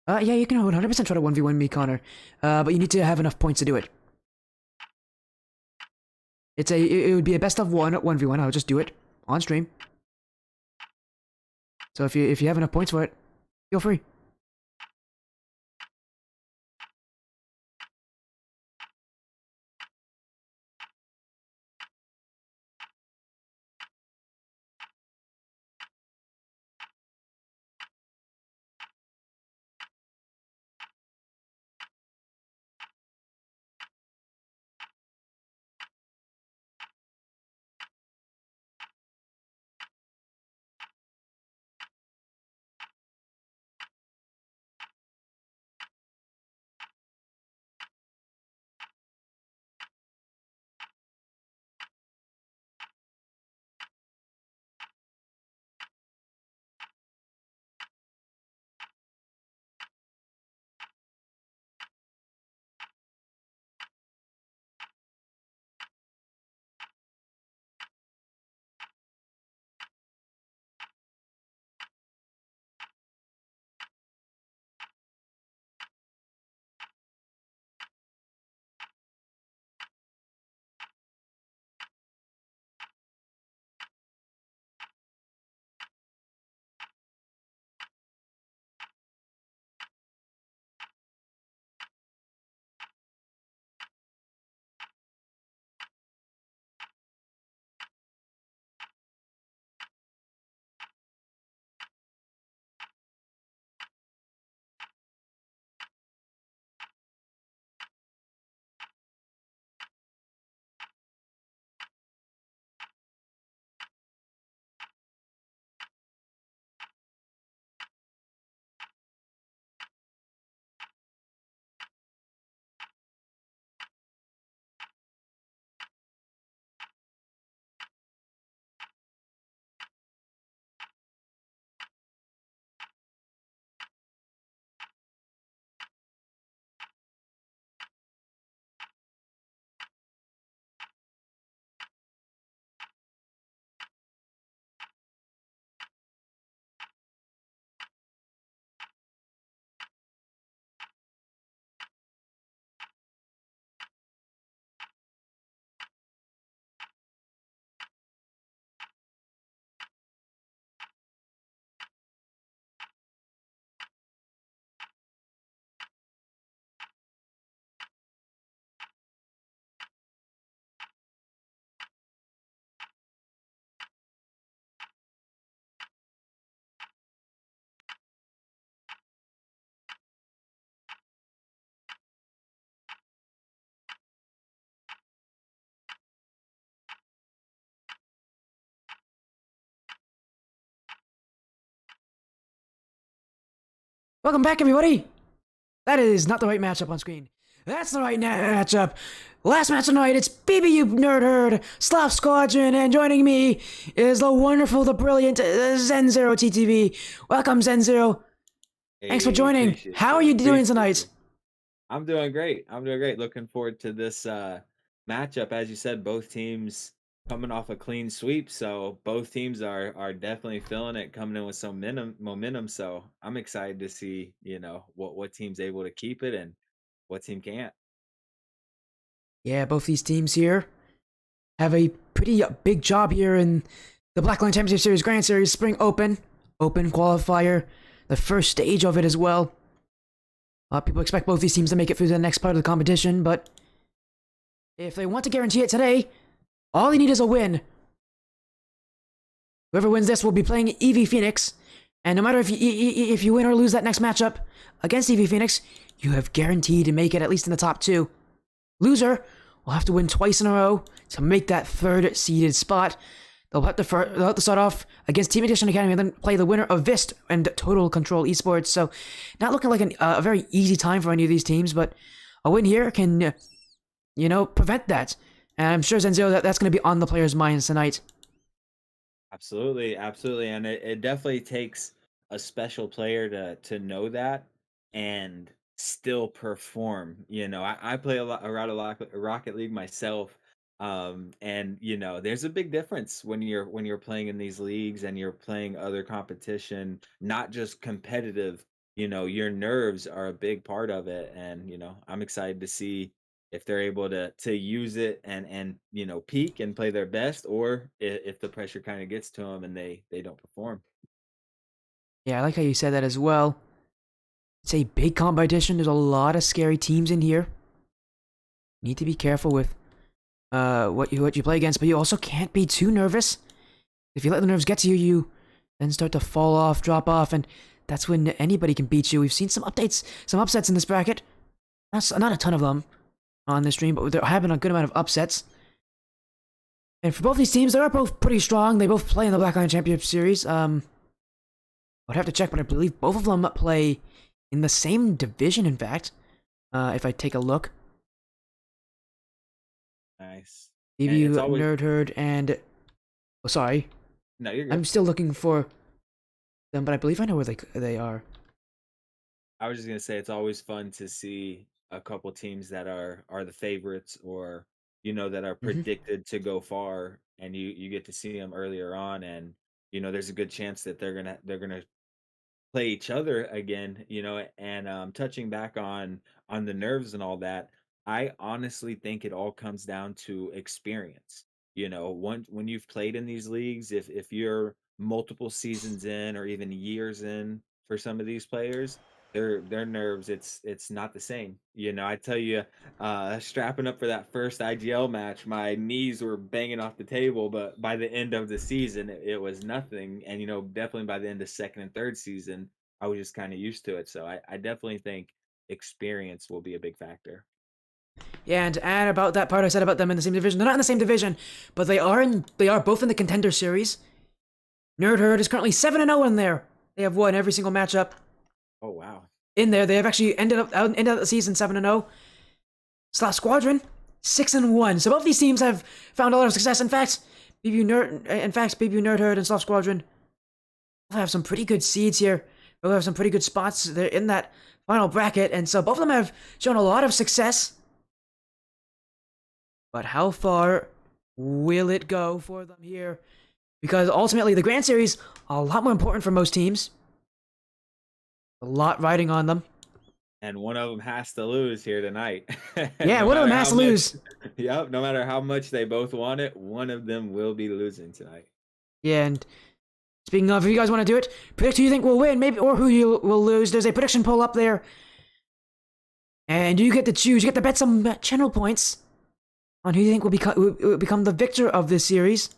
Yeah, you can 100% try to 1v1 me, Connor. But you need to have enough points to do it. It would be a best of one 1v1. I'll just do it on stream. So if you have enough points for it, feel free. Welcome back, everybody! That is not the right matchup on screen. That's the right matchup. Last match tonight, it's BBU Nerd Herd, Sloth Squadron, and joining me is the wonderful, the brilliant ZenZeroTTV. Welcome, ZenZero. Thanks for joining. Appreciate How are you. you doing Appreciate tonight? you. I'm doing great. I'm doing great. Looking forward to this matchup. As you said, both teams coming off a clean sweep, so both teams are definitely feeling it, coming in with some momentum. So I'm excited to see, what team's able to keep it and what team can't. Yeah, both these teams here have a pretty big job here in the Blackline Championship Series Grand Series Spring Open Qualifier, the first stage of it as well. People expect both these teams to make it through the next part of the competition, but if they want to guarantee it today, all they need is a win. Whoever wins this will be playing EV Phoenix, and no matter if you win or lose that next matchup against EV Phoenix, you have guaranteed to make it at least in the top 2. Loser will have to win twice in a row to make that 3rd seeded spot. They'll have to start off against Team Edition Academy and then play the winner of Vist and Total Control Esports. So, not looking like a very easy time for any of these teams, but a win here can, prevent that. And I'm sure, ZenZero, that's going to be on the players' minds tonight. Absolutely, absolutely. And it definitely takes a special player to know that and still perform. I play a lot of Rocket League myself. And there's a big difference when you're playing in these leagues and you're playing other competition, not just competitive. Your nerves are a big part of it. And I'm excited to see if they're able to use it and peak and play their best, or if the pressure kind of gets to them and they don't perform. Yeah, I like how you said that as well. It's a big competition. There's a lot of scary teams in here. You need to be careful with what you play against, but you also can't be too nervous. If you let the nerves get to you, you then start to fall off, drop off, and that's when anybody can beat you. We've seen some upsets in this bracket. Not a ton of them on this stream, but there have been a good amount of upsets. And for both these teams, they are both pretty strong. They both play in the Blackline Championship Series. I'd have to check, but I believe both of them play in the same division, in fact, if I take a look. Nice. BBU, Nerd Herd, and... Oh, sorry. No, you're good. I'm still looking for them, but I believe I know where they are. I was just gonna say it's always fun to see a couple teams that are the favorites, or that are predicted to go far, and you get to see them earlier on, and there's a good chance that they're gonna play each other again, and touching back on the nerves and all that. I honestly think it all comes down to experience. When you've played in these leagues, if you're multiple seasons in or even years in, for some of these players, their nerves, it's not the same. I tell you, strapping up for that first IGL match, my knees were banging off the table, but by the end of the season, it was nothing. And definitely by the end of 2nd and 3rd season, I was just kind of used to it. So I definitely think experience will be a big factor. Yeah, and to add about that part I said about them in the same division, they're not in the same division, but they are both in the Contender Series. Nerd Herd is currently 7-0 in there. They have won every single matchup. Oh wow! In there, they have actually ended up the season 7-0. Sloth Squadron 6-1. So both these teams have found a lot of success. In fact, BBU Nerd Herd and Sloth Squadron both have some pretty good seeds here. Both have some pretty good spots. They're in that final bracket, and so both of them have shown a lot of success. But how far will it go for them here? Because ultimately, the Grand Series, a lot more important for most teams. A lot riding on them. And one of them has to lose here tonight. Yeah, one of them has to lose. Yep, no matter how much they both want it, one of them will be losing tonight. Yeah, and speaking of, if you guys want to do it, predict who you think will win, maybe, or who you will lose. There's a prediction poll up there. And you get to choose. You get to bet some channel points on who you think will become the victor of this series.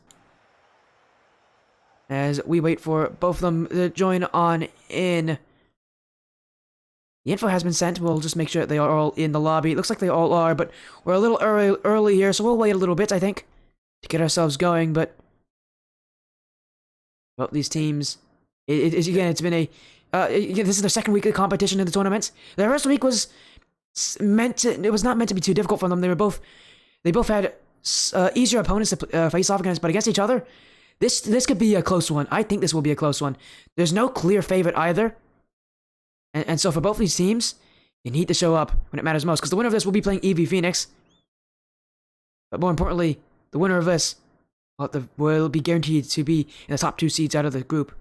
As we wait for both of them to join on in. The info has been sent. We'll just make sure that they are all in the lobby. It looks like they all are, but we're a little early here, so we'll wait a little bit, I think, to get ourselves going. But well, these teams, it's been This is their second week of competition in the tournament. Their first week was it was not meant to be too difficult for them. They both had easier opponents to face off against, but against each other, this could be a close one. I think this will be a close one. There's no clear favorite either, and so for both these teams, you need to show up when it matters most, because the winner of this will be playing EV Phoenix. But more importantly, the winner of this will be guaranteed to be in the top 2 seeds out of the group.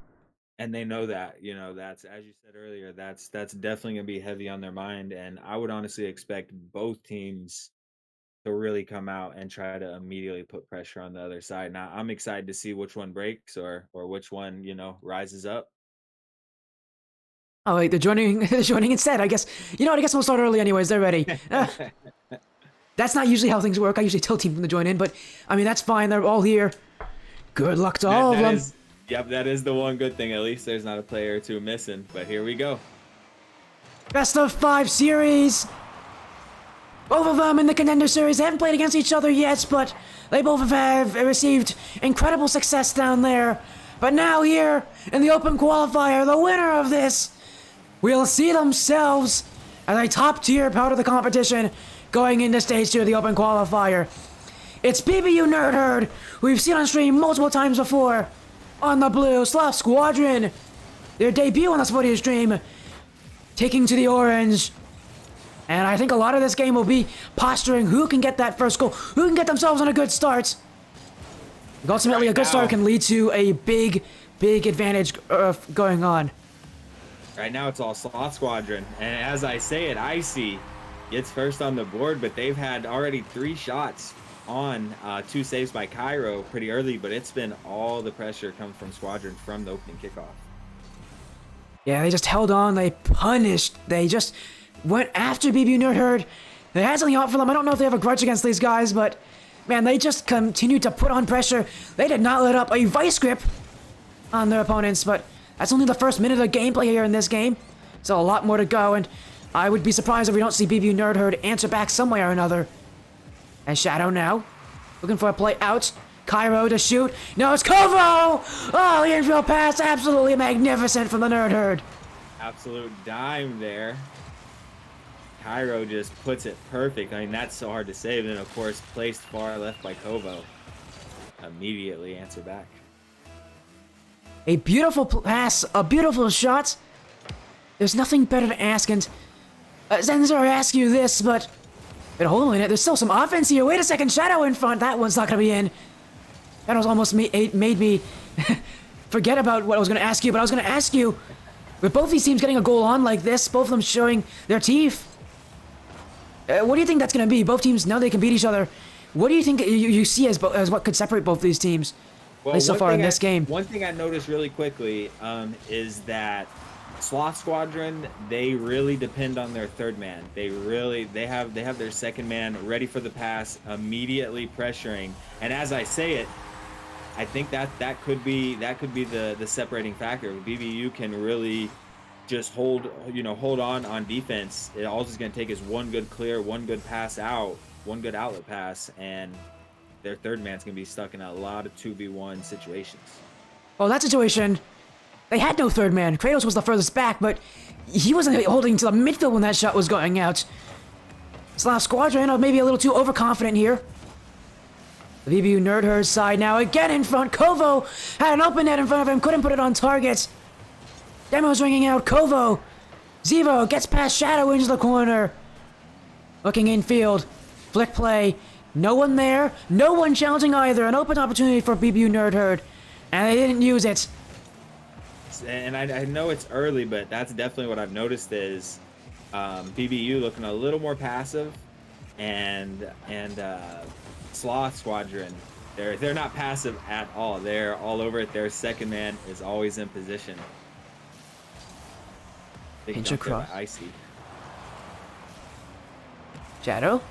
And they know that, that's, as you said earlier, that's definitely going to be heavy on their mind. And I would honestly expect both teams to really come out and try to immediately put pressure on the other side. Now, I'm excited to see which one breaks or which one, rises up. Oh wait, they're joining instead. I guess, I guess we'll start early anyways. They're ready. That's not usually how things work. I usually tell teams to join in, but I mean, that's fine. They're all here. Good luck to all of them. Yep, that is the one good thing. At least there's not a player or two missing, but here we go. Best of 5 series. Both of them in the contender series. They haven't played against each other yet, but they both have received incredible success down there. But now here in the open qualifier, the winner of this will see themselves as a top-tier part of the competition going into stage 2 of the open qualifier. It's BBU Nerd Herd, who we've seen on stream multiple times before. On the blue, Sloth Squadron, their debut on the Spotify stream, taking to the orange. And I think a lot of this game will be posturing who can get that first goal, who can get themselves on a good start. Ultimately, a good start can lead to a big advantage going on. Right now, it's all Sloth Squadron. And as I say it, Icy gets first on the board, but they've had already 3 shots on 2 saves by Cairo pretty early, but it's been all the pressure comes from Squadron from the opening kickoff. Yeah, they just held on, they punished, they just went after BBU Nerd Herd. They had something out for them. I don't know if they have a grudge against these guys, but man, they just continued to put on pressure. They did not let up a vice grip on their opponents, but that's only the first minute of gameplay here in this game. So a lot more to go, and I would be surprised if we don't see BBU Nerd Herd answer back some way or another. And Shadow now, looking for a play out. Cairo to shoot. No, it's Kovo! Oh, the infield pass, absolutely magnificent from the Nerd Herd. Absolute dime there. Cairo just puts it perfect. I mean, that's so hard to save. And of course, placed far left by Kovo. Immediately answer back. A beautiful pass, a beautiful shot. There's nothing better to ask, and ZenZero ask you this, but hold on a minute, there's still some offense here. Wait a second, Shadow in front. That one's not going to be in. That was almost made me forget about what I was going to ask you, but I was going to ask you, with both these teams getting a goal on like this, both of them showing their teeth, what do you think that's going to be? Both teams know they can beat each other. What do you think you see as what could separate both these teams, at least so far in this game? One thing I noticed really quickly is that Sloth Squadron, they really depend on their third man. They have their second man ready for the pass, immediately pressuring. And as I say it, I think that could be the separating factor. BBU can really just hold on defense. All it's going to take is one good clear, one good pass out, one good outlet pass, and their third man's going to be stuck in a lot of 2v1 situations. Well, that situation, they had no third man. Kratos was the furthest back, but he wasn't holding to the midfield when that shot was going out. Sloth Squadron maybe a little too overconfident here. The BBU Nerd Herd side now again in front. Kovo had an open net in front of him, couldn't put it on target. Demo's ringing out. Kovo. Zevo gets past Shadow into the corner. Looking infield. Flick play. No one there. No one challenging either. An open opportunity for BBU Nerd Herd. And they didn't use it. And I know it's early, but that's definitely what I've noticed is BBU looking a little more passive, and Sloth Squadron, they're not passive at all. They're all over it. Their second man is always in position. Pinch across. Icy. Shadow?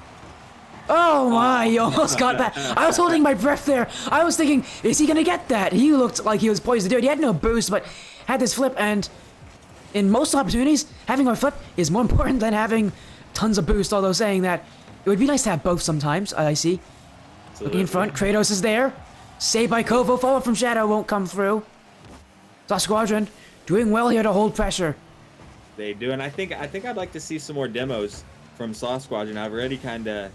Oh my, you almost got that. I was holding my breath there. I was thinking, is he going to get that? He looked like he was poised to do it. He had no boost, but had this flip, and in most opportunities, having a flip is more important than having tons of boost, although saying that, it would be nice to have both sometimes, I see. Absolutely. Looking in front, Kratos is there. Saved by Kovo, follow from Shadow, won't come through. Sloth Squadron doing well here to hold pressure. They do, and I think I'd like to see some more demos from Sloth Squadron. I've already kind of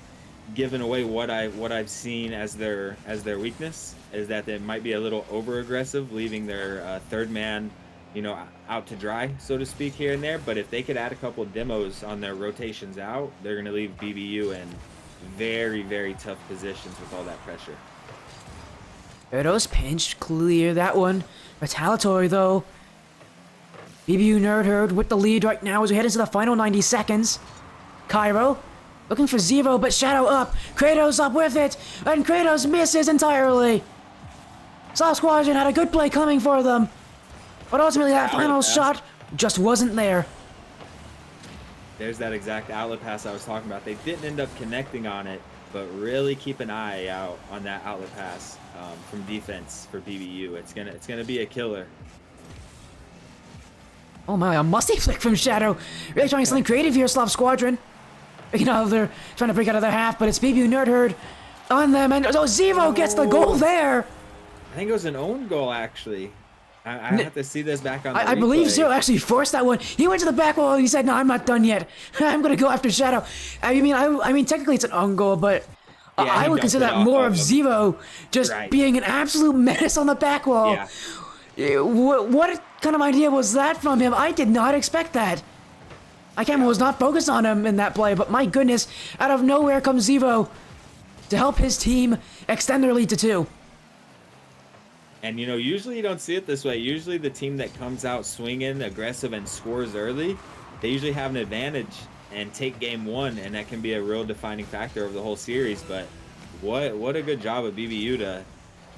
given away what I've seen as their weakness, is that they might be a little over aggressive, leaving their third man, you know, out to dry, so to speak, here and there. But if they could add a couple of demos on their rotations out, they're going to leave BBU in very, very tough positions with all that pressure. Kratos pinch, clear that one. Retaliatory though. BBU Nerd Herd with the lead right now as we head into the final 90 seconds. Cairo looking for Zero, but Shadow up. Kratos up with it, and Kratos misses entirely. Sloth Squadron had a good play coming for them, but ultimately that final shot just wasn't there. There's that exact outlet pass I was talking about. They didn't end up connecting on it, but really keep an eye out on that outlet pass from defense for BBU. It's gonna be a killer. Oh my, a musty flick from Shadow. Really trying something creative here, Sloth Squadron. You know, they're trying to break out of their half, but it's BBU Nerd Herd on them, and Zero gets the goal there. I think it was an own goal, actually. I have to see this back on the I believe replay. Zero actually forced that one. He went to the back wall and he said, no, I'm not done yet. I'm going to go after Shadow. I mean, technically it's an own goal, but Yeah, I he would consider dumped it that more off of of him. Zero just Right. being an absolute menace on the back wall. Yeah. What kind of idea was that from him? I did not expect that. My camera was not focused on him in that play, but my goodness, out of nowhere comes Zero to help his team extend their lead to 2. And, you know, usually you don't see it this way. Usually the team that comes out swinging, aggressive, and scores early, they usually have an advantage and take game 1, and that can be a real defining factor of the whole series. But what a good job of BBU to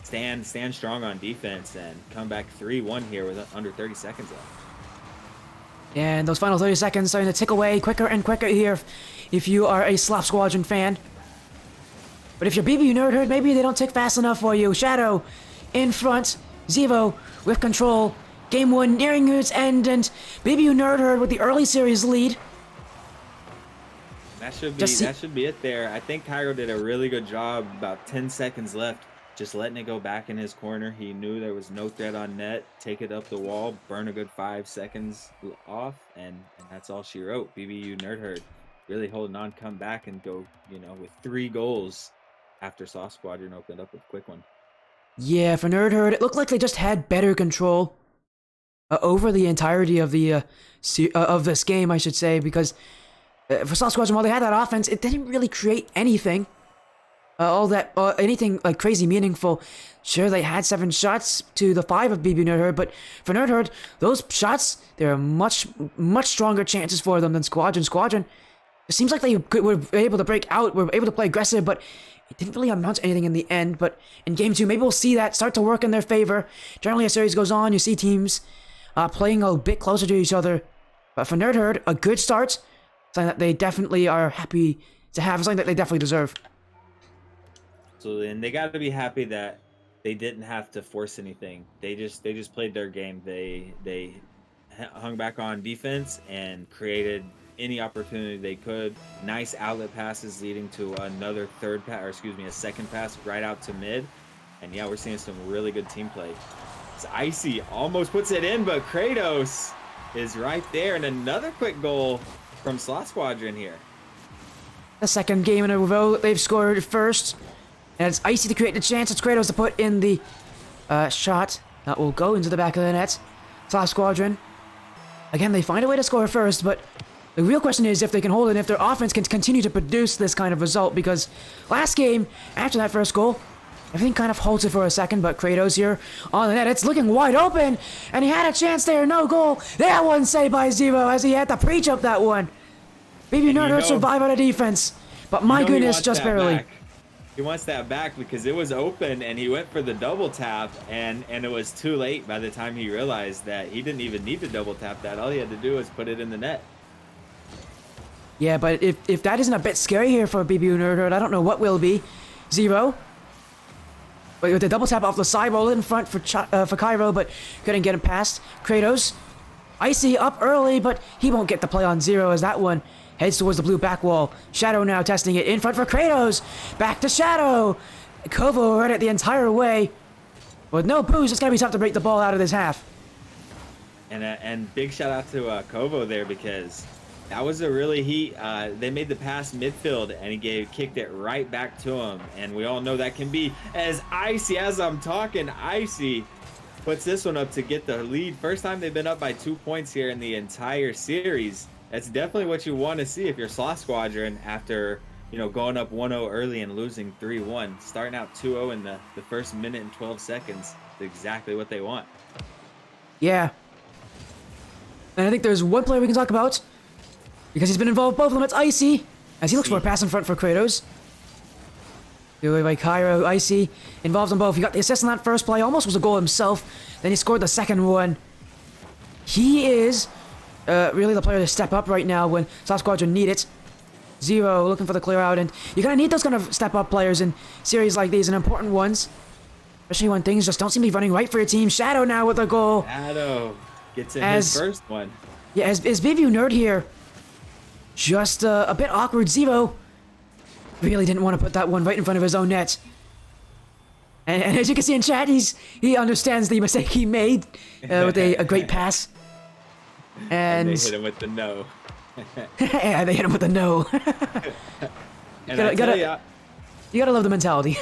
stand strong on defense and come back 3-1 here with under 30 seconds left. And those final 30 seconds starting to tick away quicker and quicker here if you are a Sloth Squadron fan. But if you're BBU Nerd Herd, maybe they don't tick fast enough for you. Shadow in front, Zero with control. Game 1 nearing its end, and BBU Nerd Herd with the early series lead. That should be it there. I think Cairo did a really good job. About 10 seconds left, just letting it go back in his corner. He knew there was no threat on net. Take it up the wall, burn a good 5 seconds off, and that's all she wrote. BBU Nerd Herd really holding on, come back and go, you know, with 3 goals after Sloth Squadron opened up with a quick one. Yeah, for Nerd Herd, it looked like they just had better control over the entirety of the of this game, I should say, because for Sloth Squadron, while they had that offense, it didn't really create anything. Anything like crazy meaningful. Sure, they had 7 shots to the 5 of BBU Nerd Herd, but for Nerd Herd, those shots, there are much stronger chances for them than Squadron. Squadron, it seems like they were able to break out, were able to play aggressive, but it didn't really amount to anything in the end. But in Game 2, maybe we'll see that start to work in their favor. Generally, as series goes on, you see teams playing a bit closer to each other. But for Nerd Herd, a good start, something that they definitely are happy to have, something that they definitely deserve. So and they got to be happy that they didn't have to force anything. They just played their game. They hung back on defense and created any opportunity they could. Nice outlet passes leading to another a second pass right out to mid. And yeah, we're seeing some really good team play. It's Icy almost puts it in, but Kratos is right there, and another quick goal from Sloth Squadron here. The second game in a row they've scored first. And it's Icy to create the chance. It's Kratos to put in the shot that will go into the back of the net. Sloth Squadron. Again, they find a way to score first, but the real question is if they can hold it and if their offense can continue to produce this kind of result, because last game, after that first goal, everything kind of halted for a second, but Kratos here on the net. It's looking wide open, and he had a chance there. No goal. That one saved by Zero as he had to preach up that one. BBU Nerd Herd survive out of defense, but my goodness, just barely. Back. He wants that back because it was open and he went for the double tap, and it was too late by the time he realized that he didn't even need to double tap that. All he had to do was put it in the net. Yeah, but if that isn't a bit scary here for BBU Nerd Herd, I don't know what will be. Zero. Wait, with the double tap off the side, roll it in front for Cairo, but couldn't get him past. Kratos. Icy up early, but he won't get the play on Zero as that one heads towards the blue back wall. Shadow now testing it in front for Kratos. Back to Shadow. Kovo read it the entire way. With no boost, it's going to be tough to break the ball out of this half. And big shout out to Kovo there, because that was a really they made the pass midfield and he kicked it right back to him, and we all know that can be as icy as I'm talking. Icy puts this one up to get the lead. First time they've been up by 2 points here in the entire series. That's definitely what you want to see if you're Sloth Squadron after, you know, going up 1-0 early and losing 3-1. Starting out 2-0 in the first minute and 12 seconds is exactly what they want. Yeah. And I think there's one player we can talk about, because he's been involved with both of them. It's Icy, as he looks for a pass in front for Kratos. Good away by Cairo. Icy involved in both. He got the assist on that first play, almost was a goal himself. Then he scored the second one. He is really the player to step up right now when Sloth Squadron need it. Zero looking for the clear out, and you're gonna need those kind of step up players in series like these and important ones, especially when things just don't seem to be running right for your team. Shadow now with a goal. Shadow gets in his first one. Yeah, as BBU Nerd here, just a bit awkward. Zero really didn't want to put that one right in front of his own net. And as you can see in chat, he understands the mistake he made with a great pass. And they hit him with the no. Yeah, they hit him with the no. And you gotta love the mentality.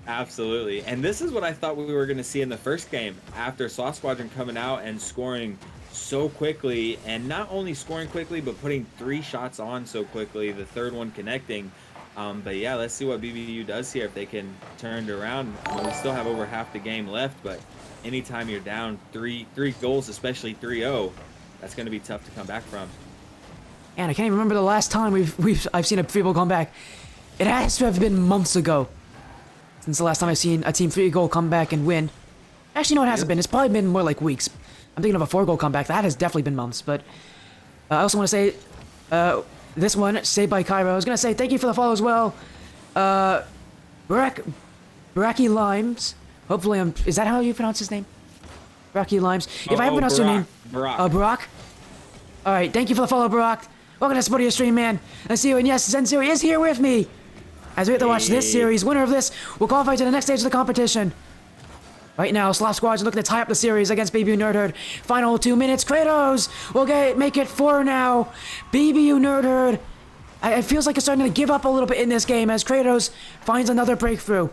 Absolutely. And this is what I thought we were going to see in the first game, after Sloth Squadron coming out and scoring so quickly, and not only scoring quickly, but putting 3 shots on so quickly, the third one connecting. But yeah, let's see what BBU does here if they can turn it around. We still have over half the game left, but anytime you're down three goals, especially 3-0, that's going to be tough to come back from. And I can't even remember the last time I've seen a free goal come back. It has to have been months ago since the last time I've seen a team 3-goal come back and win. Actually, no, it hasn't been. It's probably been more like weeks. I'm thinking of a 4-goal comeback. That has definitely been months. But I also want to say this one saved by Cairo. I was gonna say thank you for the follow as well. Baraki Limes. Hopefully, is that how you pronounce his name? Baraki Limes. If I haven't pronounced your name, Barak. All right, thank you for the follow, Barak. Welcome to Sporty Stream, man. I see you, and yes, ZenZero is here with me. As we have to watch this series, winner of this will qualify to the next stage of the competition. Right now, Sloth Squad's looking to tie up the series against BBU Nerd Herd. Final 2 minutes. Kratos will make it 4 now. BBU Nerd Herd. It feels like it's starting to give up a little bit in this game as Kratos finds another breakthrough.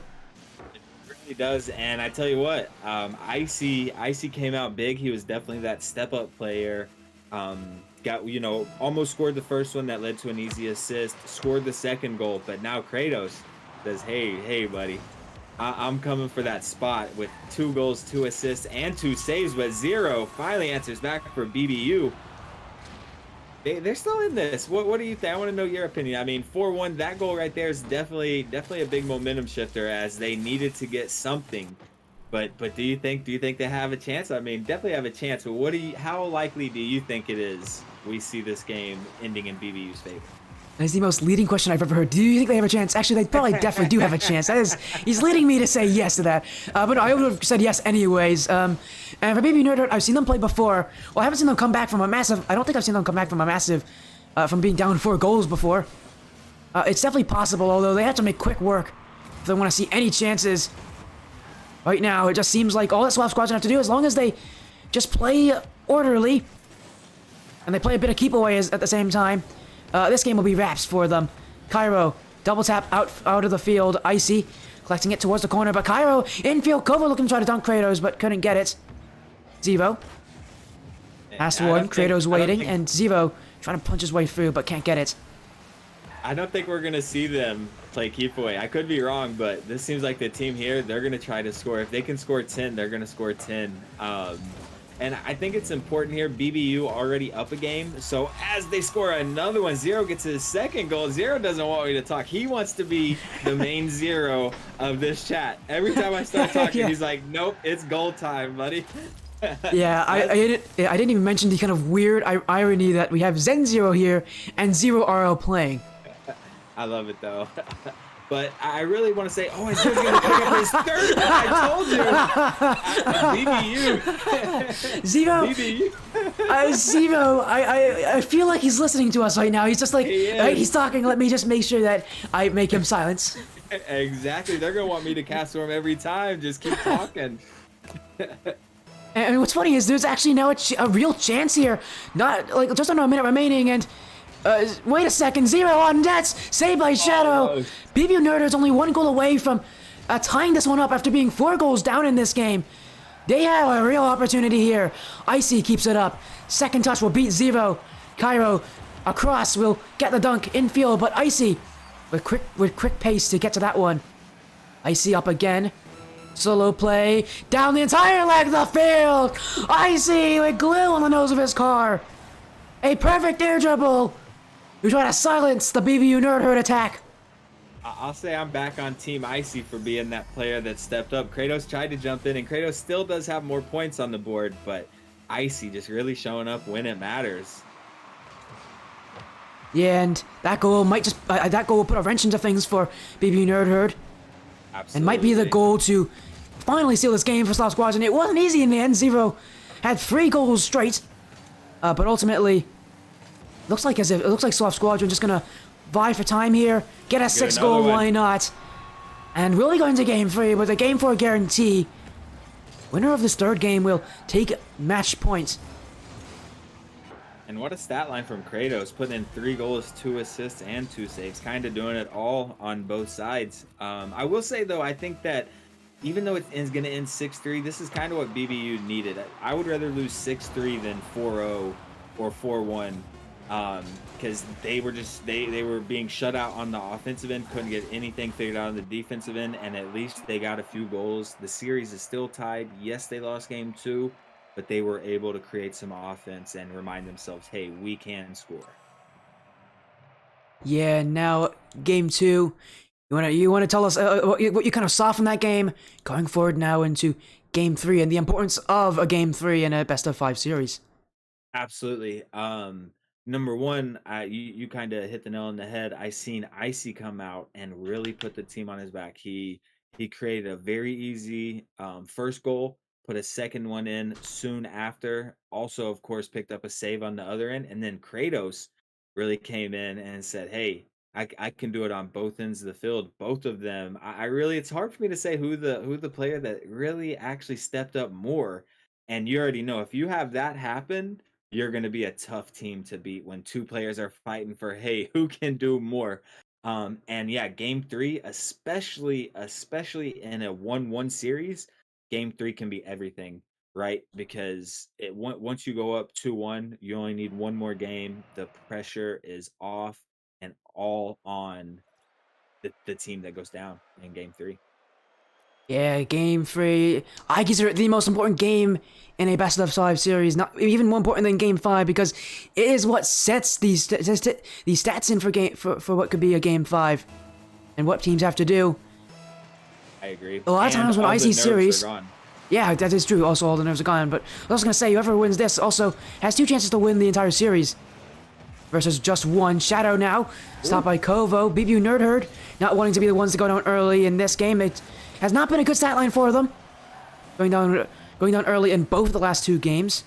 It really does, and I tell you what, Icy came out big. He was definitely that step-up player. Got, you know, almost scored the first one that led to an easy assist, scored the second goal, but now Kratos says, hey, buddy, I'm coming for that spot with 2 goals, 2 assists, and 2 saves, but Zero finally answers back for BBU. They're still in this. What do you think? I want to know your opinion. I mean, 4-1, that goal right there is definitely a big momentum shifter, as they needed to get something. But do you think they have a chance? I mean, definitely have a chance. But how likely do you think it is we see this game ending in BBU's favor? That is the most leading question I've ever heard. Do you think they have a chance? Actually, they probably definitely do have a chance. He's leading me to say yes to that. But no, I would have said yes anyways. And for BBU Nerd Herd, I've seen them play before. Well, I haven't seen them come back from a massive. I don't think I've seen them come back from a massive, from being down 4 goals before. It's definitely possible, although they have to make quick work if they want to see any chances. Right now, it just seems like all that Sloth Squadron have to do, as long as they just play orderly, and they play a bit of keep away at the same time, this game will be wraps for them. Cairo, double tap out of the field. Icy, collecting it towards the corner, but Cairo, infield, Kovo looking to try to dunk Kratos, but couldn't get it. Zero. Last one, Kratos waiting, and Zero trying to punch his way through, but can't get it. I don't think we're going to see them play keep away. I could be wrong, but this seems like the team here, they're going to try to score. If they can score 10, they're going to score 10. And I think it's important here, BBU already up a game. So as they score another one, Zero gets his second goal. Zero doesn't want me to talk. He wants to be the main Zero of this chat. Every time I start talking, He's like, nope, it's goal time, buddy. Yeah, I didn't even mention the kind of weird irony that we have ZenZero here and Zero RL playing. I love it though. But I really want to say, and Zero's going to pick up his third one. I told you. BBU. Zero, I feel like he's listening to us right now. He's just like, he's talking. Let me just make sure that I make him silence. Exactly. They're going to want me to cast for him every time. Just keep talking. And what's funny is there's actually now a real chance here. Not like just under a minute remaining, and wait a second, Zero on nets, saved by Shadow. no. BBU Nerders only 1 goal away from tying this one up after being 4 goals down in this game. They have a real opportunity here. Icy keeps it up. Second touch will beat Zero. Cairo across will get the dunk infield, but Icy with quick pace to get to that one. Icy up again. Solo play down the entire length of the field. Icy with glue on the nose of his car. A perfect air dribble. We try to silence the BBU Nerd Herd attack. I'll say I'm back on Team Icy for being that player that stepped up. Kratos tried to jump in, and Kratos still does have more points on the board, but Icy just really showing up when it matters. Yeah, and that goal might just that goal will put a wrench into things for BBU Nerd Herd, Absolutely. and might be the goal to finally seal this game for Sloth Squadron. It wasn't easy in the end. Zero had 3 goals straight, but ultimately, looks like Sloth Squadron just gonna vie for time here, get a 6 another goal, one. why not? And we'll be going to game 3 with a game 4 guarantee. Winner of this 3rd game will take match points. And what a stat line from Kratos, putting in 3 goals, 2 assists, and 2 saves, kind of doing it all on both sides. I will say, though, I think that even though it's going to end 6-3, this is kind of what BBU needed. I would rather lose 6-3 than 4-0 or 4-1, because they were being shut out on the offensive end, couldn't get anything figured out on the defensive end, and at least they got a few goals. The series is still tied. Yes, they lost game 2, but they were able to create some offense and remind themselves, hey, we can score. Yeah, now game 2. You wanna tell us what you kind of saw from that game, going forward now into game 3 and the importance of a game 3 in a best of 5 series. Absolutely. Number one, you kind of hit the nail on the head. I seen Icy come out and really put the team on his back. He created a very easy first goal, put a second one in soon after. Also, of course, picked up a save on the other end, and then Kratos really came in and said, "Hey, I can do it on both ends of the field." Both of them. I really, it's hard for me to say who the player that really actually stepped up more. And you already know if you have that happen, you're going to be a tough team to beat when 2 players are fighting for, hey, who can do more. And yeah, game 3, especially in a 1-1 series, game 3 can be everything, right? Because once you go up 2-1, you only need 1 more game. The pressure is off and all on the team that goes down in game 3. Yeah, game 3. I consider it the most important game in a best of 5 series, not even more important than game 5, because it is what sets these stats in for what could be a game 5 and what teams have to do. I agree. A lot of times when all I the see nerves are series, gone. yeah, that is true. Also, all the nerves are gone. But I was gonna say, whoever wins this also has 2 chances to win the entire series versus just 1. Shadow now stopped by Kovo. BBU Nerd Herd not wanting to be the ones to go down early in this game. It has not been a good stat line for them. Going down early in both of the last 2 games.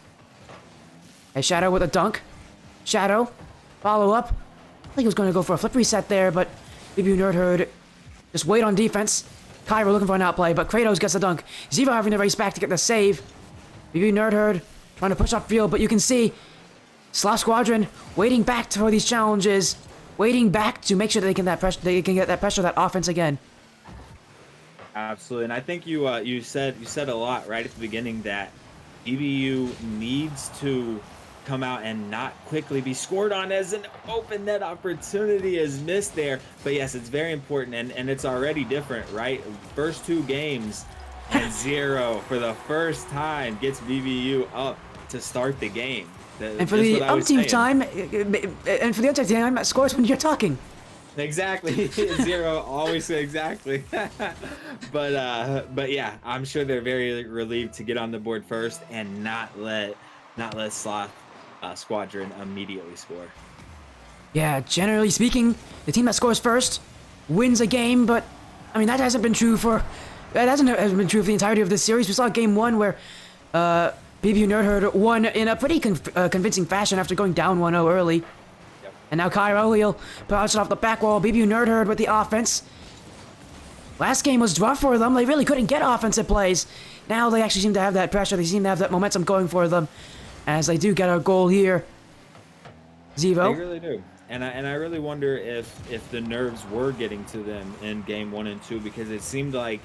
As Shadow with a dunk. Shadow, follow up. I think he was going to go for a flip reset there, but BBU Nerd Herd just wait on defense. Cairo looking for an outplay, but Kratos gets the dunk. Zero having to race back to get the save. BBU Nerd Herd trying to push upfield, but you can see Sloth Squadron waiting back for these challenges, waiting back to make sure that they can get that pressure, that offense again. Absolutely, and I think you said a lot right at the beginning that EBU needs to come out and not quickly be scored on, as an open net opportunity is missed there. But yes, it's very important, and it's already different, right? First 2 games, and Zero for the first time gets BBU up to start the game. And for the umpteenth time, that scores when you're talking. Exactly. Zero always say exactly. but yeah, I'm sure they're very relieved to get on the board first and not let Sloth Squadron immediately score. Yeah, generally speaking, the team that scores first wins a game, but I mean that hasn't been true for the entirety of this series. We saw game 1 where BBU Nerd Herd won in a pretty convincing fashion after going down 1-0 early. And now Cairo, he'll bounce it off the back wall. BBU Nerd Herd with the offense. Last game was rough for them. They really couldn't get offensive plays. now they actually seem to have that pressure. They seem to have that momentum going for them, as they do get a goal here. They Zevo. really do. And I really wonder if the nerves were getting to them in game 1 and 2, because it seemed like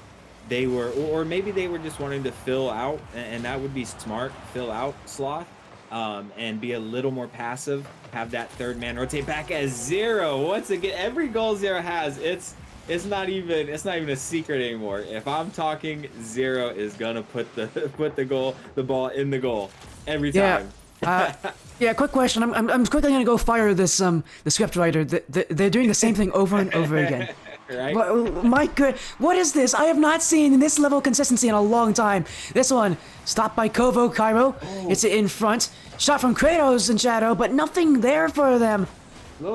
they were, or maybe they were just wanting to fill out, and that would be smart, fill out Sloth, and be a little more passive, have that third man rotate back as Zero. Once again, every goal Zero has, it's not even a secret anymore. If I'm talking, Zero is gonna put the ball in the goal every time. Yeah, quick question. I'm quickly gonna go fire this the script writer. They're doing the same thing over and over again. Right? But, my good, what is this? I have not seen this level of consistency in a long time. This one, stopped by Kovo Cairo. Oh. It's in front. Shot from Kratos and Shadow, but nothing there for them.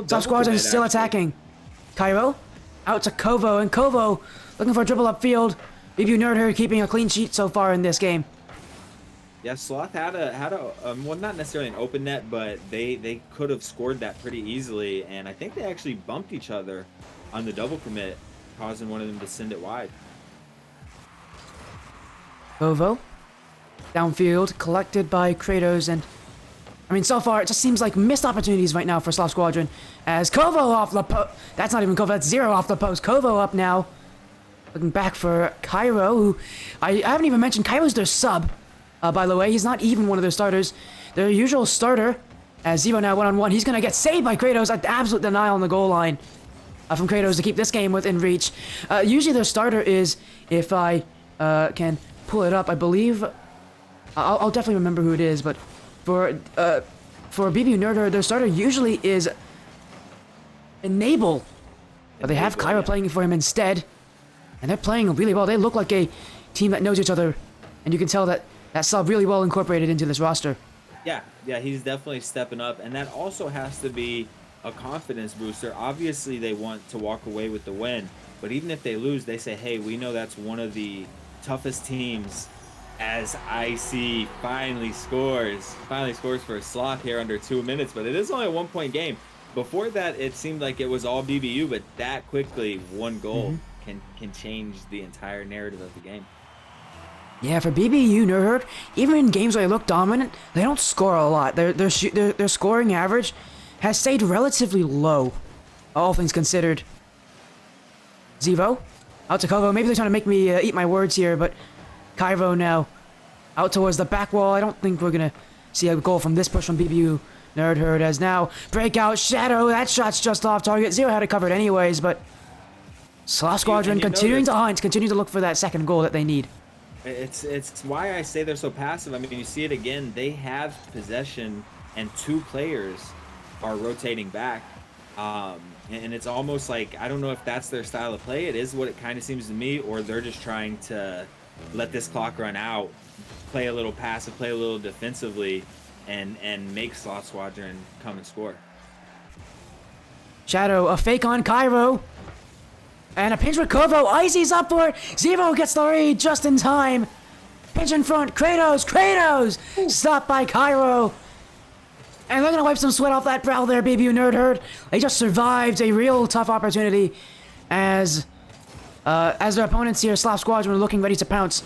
Top Squadron is still attacking. Cairo, out to Kovo, and Kovo looking for a dribble upfield. BB Nerdherd keeping a clean sheet so far in this game. Yeah, Sloth had a well, not necessarily an open net, but they could have scored that pretty easily, and I think they actually bumped each other on the double commit, causing one of them to send it wide. Kovo, downfield, collected by Kratos, and I mean, so far it just seems like missed opportunities right now for Sloth Squadron. As Kovo off the post, that's not even Kovo, that's Zero off the post. Kovo up now, looking back for Cairo, who I haven't even mentioned. Cairo's their sub. By the way, he's not even one of their starters. Their usual starter, as Zero now one-on-one, he's going to get saved by Kratos. An absolute denial on the goal line from Kratos to keep this game within reach. Usually their starter is, if I can pull it up, I believe, I'll definitely remember who it is, but for BB Nerdherd, their starter usually is Enable. But they have Cairo playing for him instead, and they're playing really well. They look like a team that knows each other, and you can tell that sub really well incorporated into this roster. Yeah, he's definitely stepping up, and that also has to be a confidence booster. Obviously, they want to walk away with the win, but even if they lose, they say, hey, we know that's one of the toughest teams, as IC finally scores for Sloth here under 2 minutes, but it is only a 1-point game. Before that, it seemed like it was all BBU, but that quickly, one goal can change the entire narrative of the game. Yeah, for BBU Nerdherd, even in games where they look dominant, they don't score a lot. Their scoring average has stayed relatively low, all things considered. Zevo, out to Kovo. Maybe they're trying to make me eat my words here, but Cairo now out towards the back wall. I don't think we're going to see a goal from this push from BBU Nerdherd, as now breakout Shadow. That shot's just off target. Zero had it covered anyways, but Sloth Squadron continuing to hunt, continuing to look for that second goal that they need. It's why I say they're so passive. I mean, you see it again. They have possession, and 2 players are rotating back. And it's almost like, I don't know if that's their style of play. It is what it kind of seems to me, or they're just trying to let this clock run out, play a little passive, play a little defensively, and make Sloth Squadron come and score. Shadow, a fake on Cairo. And a pinch with Kovo. Icy's up for it. Zero gets the read just in time. Pinch in front. Kratos! Stopped by Cairo. And they're going to wipe some sweat off that brow there, BBU Nerdherd. They just survived a real tough opportunity as their opponents here, Sloth Squadron, were looking ready to pounce.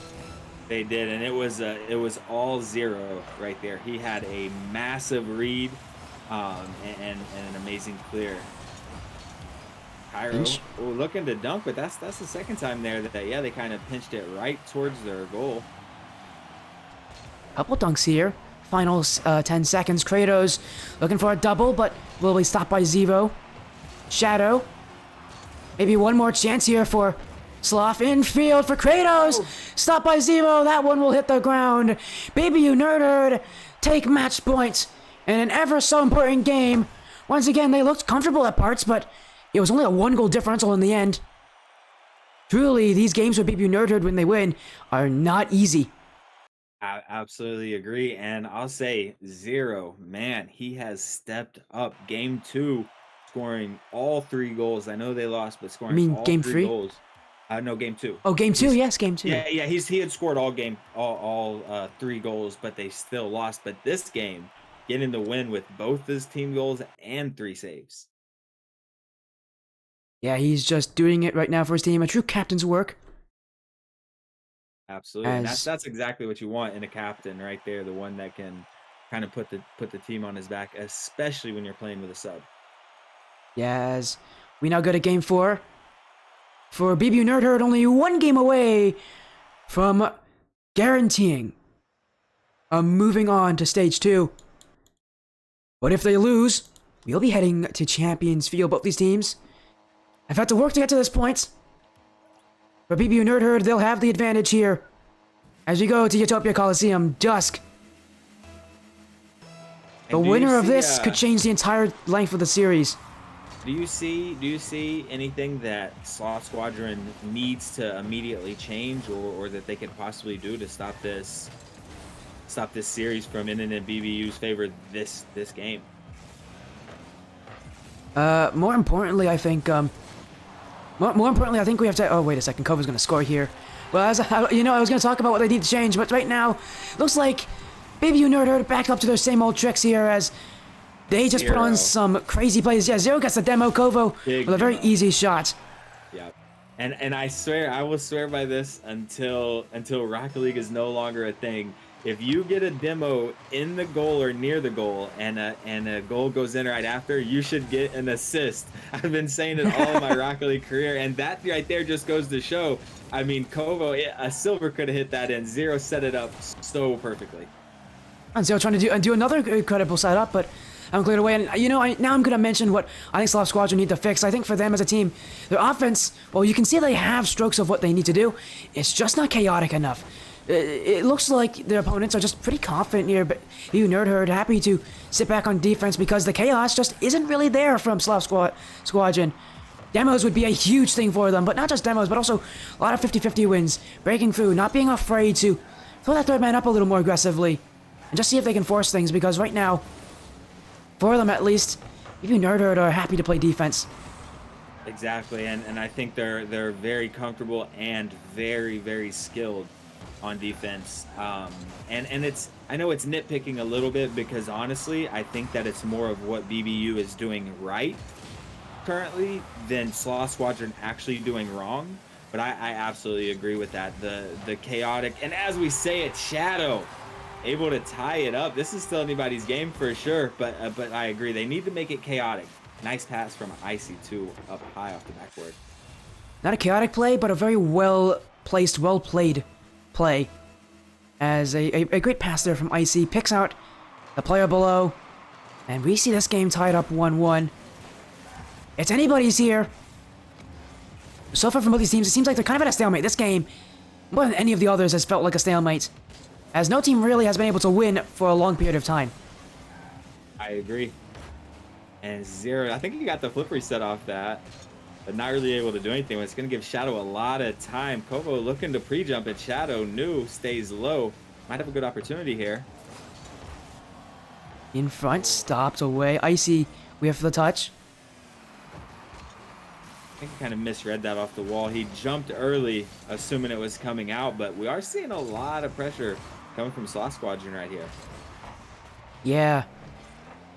They did, and it was all Zero right there. He had a massive read and an amazing clear. Cairo looking to dunk, but that's the second time there that they kind of pinched it right towards their goal. Couple dunks here. Final 10 seconds. Kratos looking for a double, but will be stopped by Zero. Shadow. Maybe one more chance here for Sloth. Infield for Kratos. Stopped by Zero. That one will hit the ground. BBU Nerdherd take match points in an ever so important game. Once again, they looked comfortable at parts, but it was only a 1-goal differential in the end. Truly, these games with BBU Nerdherd when they win are not easy. I absolutely agree, and I'll say Zero, man, he has stepped up. Game 2, scoring all 3 goals. I know they lost, but scoring all game 3 goals. No, game 2. Oh, game 2, yes, game 2. Yeah, he had scored all game, all 3 goals, but they still lost. But this game, getting the win with both his team goals and 3 saves. Yeah, he's just doing it right now for his team. A true captain's work. Absolutely, and As that's exactly what you want in a captain right there, the one that can kind of put the team on his back, especially when you're playing with a sub. yeah, as we now go to game 4. For BBU Nerd Herd, only one game away from guaranteeing moving on to stage 2. But if they lose, we'll be heading to Champions Field. Both these teams have had to work to get to this point. For BBU Nerd Herd, they'll have the advantage here as we go to Utopia Coliseum Dusk. The And do you winner of see, this could change the entire length of the series. do you see anything that Sloth Squadron needs to immediately change, or that they could possibly do to stop this series from ending in BBU's favor this game? More importantly, I think, more importantly, I think we have to. Oh, wait a second. Kova's gonna score here. Well, I was gonna talk about what they need to change, but right now, looks like BBU Nerd Herd back up to their same old tricks here as they just put on some crazy plays. Yeah, Zero gets the demo. Kovo with a very easy shot. Yeah, and I swear, I will swear by this until Rocket League is no longer a thing. If you get a demo in the goal or near the goal, and a goal goes in right after, you should get an assist. I've been saying it all of my Rocket League career, and that right there just goes to show. I mean, Kovo, a silver could have hit that in. Zero set it up so perfectly. And Zero trying to do another incredible setup, but I'm cleared away. And now I'm gonna mention what I think Sloth Squadron need to fix. I think for them as a team, their offense, well, you can see they have strokes of what they need to do. It's just not chaotic enough. It looks like their opponents are just pretty confident here, but you Nerd Herd happy to sit back on defense because the chaos just isn't really there from Sloth Squadron. Demos would be a huge thing for them, but not just demos, but also a lot of 50-50 wins, breaking through, not being afraid to throw that third man up a little more aggressively, and just see if they can force things, because right now, for them at least, you Nerd Herd are happy to play defense. Exactly, and I think they're very comfortable and very, very skilled on defense. And I know it's nitpicking a little bit, because honestly, I think that it's more of what BBU is doing right currently than Sloth Squadron actually doing wrong. But I absolutely agree with that. The chaotic, and as we say it, Shadow able to tie it up. This is still anybody's game for sure, but I agree, they need to make it chaotic. Nice pass from Icy too, up high off the backboard. Not a chaotic play, but a very well placed, well played play. As a great pass there from Icy picks out the player below, and we see this game tied up 1-1. It's anybody's here. So far from both these teams, it seems like they're kind of at a stalemate. This game, more than any of the others, has felt like a stalemate, as no team really has been able to win for a long period of time. I agree. And Zero, I think he got the flip reset off that, but not really able to do anything. It's going to give Shadow a lot of time. Kovo looking to pre-jump, and Shadow stays low. Might have a good opportunity here. In front, stopped away. Icy, we have for the touch. I think he kind of misread that off the wall. He jumped early, assuming it was coming out, but we are seeing a lot of pressure coming from Sloth Squadron right here. Yeah.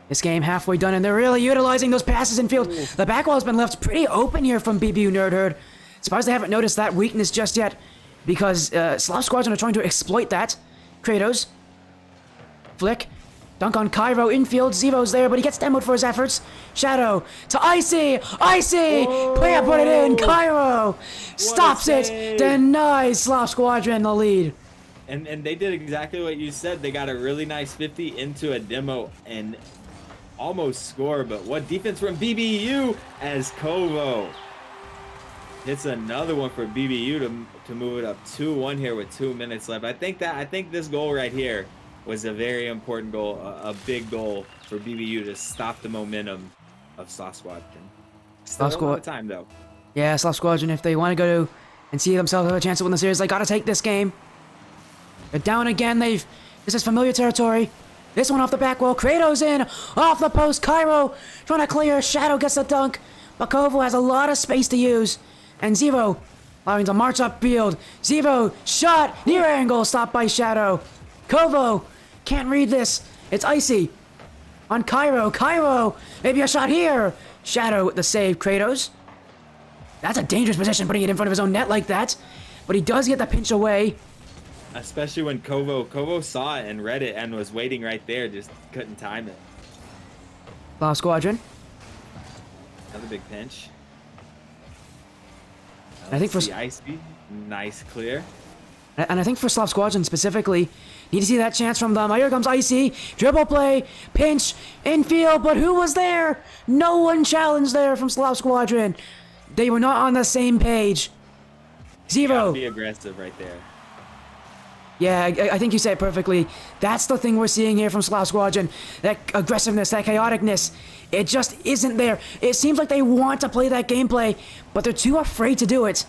This game halfway done, and they're really utilizing those passes in field. Ooh. The back wall has been left pretty open here from BBU Nerd Herd. Surprised they haven't noticed that weakness just yet, because Sloth Squadron are trying to exploit that. Kratos. Flick. Dunk on Cairo infield. Zero's there, but he gets demoed for his efforts. Shadow to Icy. Icy! Player put it in. Cairo stops it. Denies Sloth Squadron the lead. And they did exactly what you said. They got a really nice 50 into a demo and almost score. But what defense from BBU as Kovo hits another one for BBU to move it up 2-1 here with 2 minutes left. I think this goal right here was a very important goal, a big goal for BBU to stop the momentum of Sloth Squadron. Still a lot of time though. Yeah, Sloth Squadron, if they want to go to and see themselves have a chance to win the series, they gotta take this game. They're down again. This is familiar territory. This one off the back wall. Kratos in off the post. Cairo trying to clear. Shadow gets the dunk. Bakovo has a lot of space to use, and Zero allowing to march up field. Zero shot near angle, stopped by Shadow. Kovo can't read this. It's Icy on Cairo. Cairo, maybe a shot here. Shadow with the save. Kratos. That's a dangerous position, putting it in front of his own net like that. But he does get the pinch away. Especially when Kovo saw it and read it and was waiting right there, just couldn't time it. Sloth Squadron. Another big pinch. I think for the icy, nice clear. And I think for Sloth Squadron specifically, need to see that chance from them. Here comes Icy. Dribble play, pinch, infield, but who was there? No one challenged there from Sloth Squadron. They were not on the same page. Zero. Be aggressive right there. Yeah, I think you said it perfectly. That's the thing we're seeing here from Sloth Squadron. That aggressiveness, that chaoticness. It just isn't there. It seems like they want to play that gameplay, but they're too afraid to do it.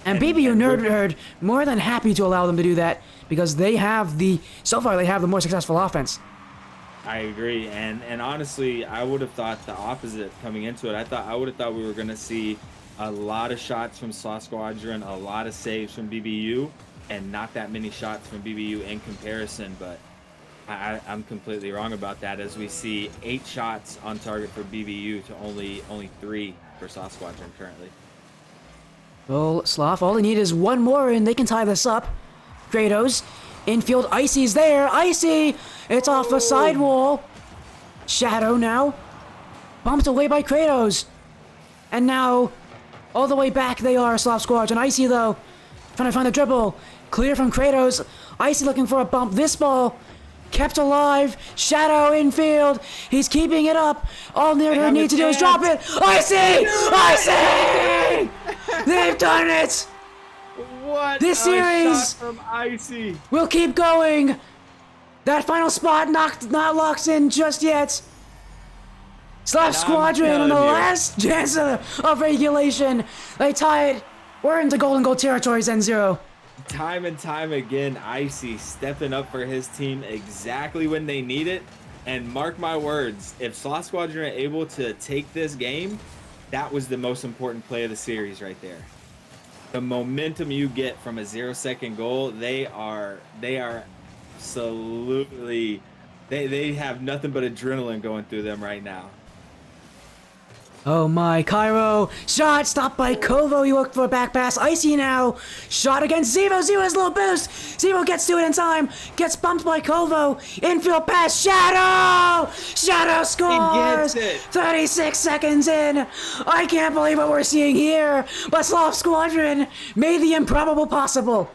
And BBU Nerd Herd more than happy to allow them to do that because they have so far they have the more successful offense. I agree, and honestly, I would have thought the opposite coming into it. I would have thought we were going to see a lot of shots from Sloth Squadron, a lot of saves from BBU, and not that many shots from BBU in comparison. But I'm completely wrong about that, as we see 8 shots on target for BBU to only 3 for Sloth Squadron currently. Well, Sloth, all they need is one more and they can tie this up. Kratos, infield, Icy's there. Icy! It's off the sidewall. Shadow now. Bumped away by Kratos. And now, all the way back they are, Sloth Squadron. Icy, though, trying to find a dribble. Clear from Kratos. Icy looking for a bump. This ball kept alive. Shadow infield. He's keeping it up. All Nerd needs to do is drop it. Icy! Icy! They've done it! What this series shot from Icy. Will keep going. That final spot not locked in just yet. Sloth Squadron on the last chance of regulation. They tie it. We're into golden goal territory, ZenZero. Time and time again, Icy stepping up for his team exactly when they need it. And mark my words, if Sloth Squadron are able to take this game, that was the most important play of the series right there. The momentum you get from a 0-second goal, they are absolutely, they have nothing but adrenaline going through them right now. Oh my, Cairo. Shot stopped by Kovo. You look for a back pass. Icy now. Shot against Zero. Zero's little boost. Zero gets to it in time. Gets bumped by Kovo. Infield pass. Shadow! Shadow scores! He gets it. 36 seconds in. I can't believe what we're seeing here. But Sloth Squadron made the improbable possible.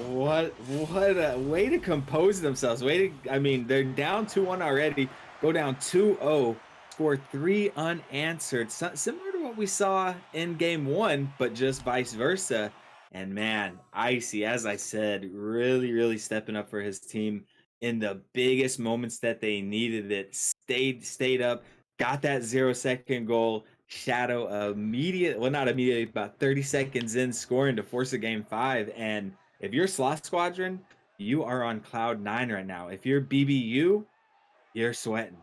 What a way to compose themselves. I mean, they're down 2-1 already. Go down 2-0. Score 3 unanswered, similar to what we saw in game 1, but just vice versa. And man, Icy, as I said, really stepping up for his team in the biggest moments that they needed it. Stayed up, got that 0-second goal. Shadow not immediately, about 30 seconds in, scoring to force a game 5. And if you're Sloth Squadron, you are on cloud 9 right now. If you're BBU, you're sweating.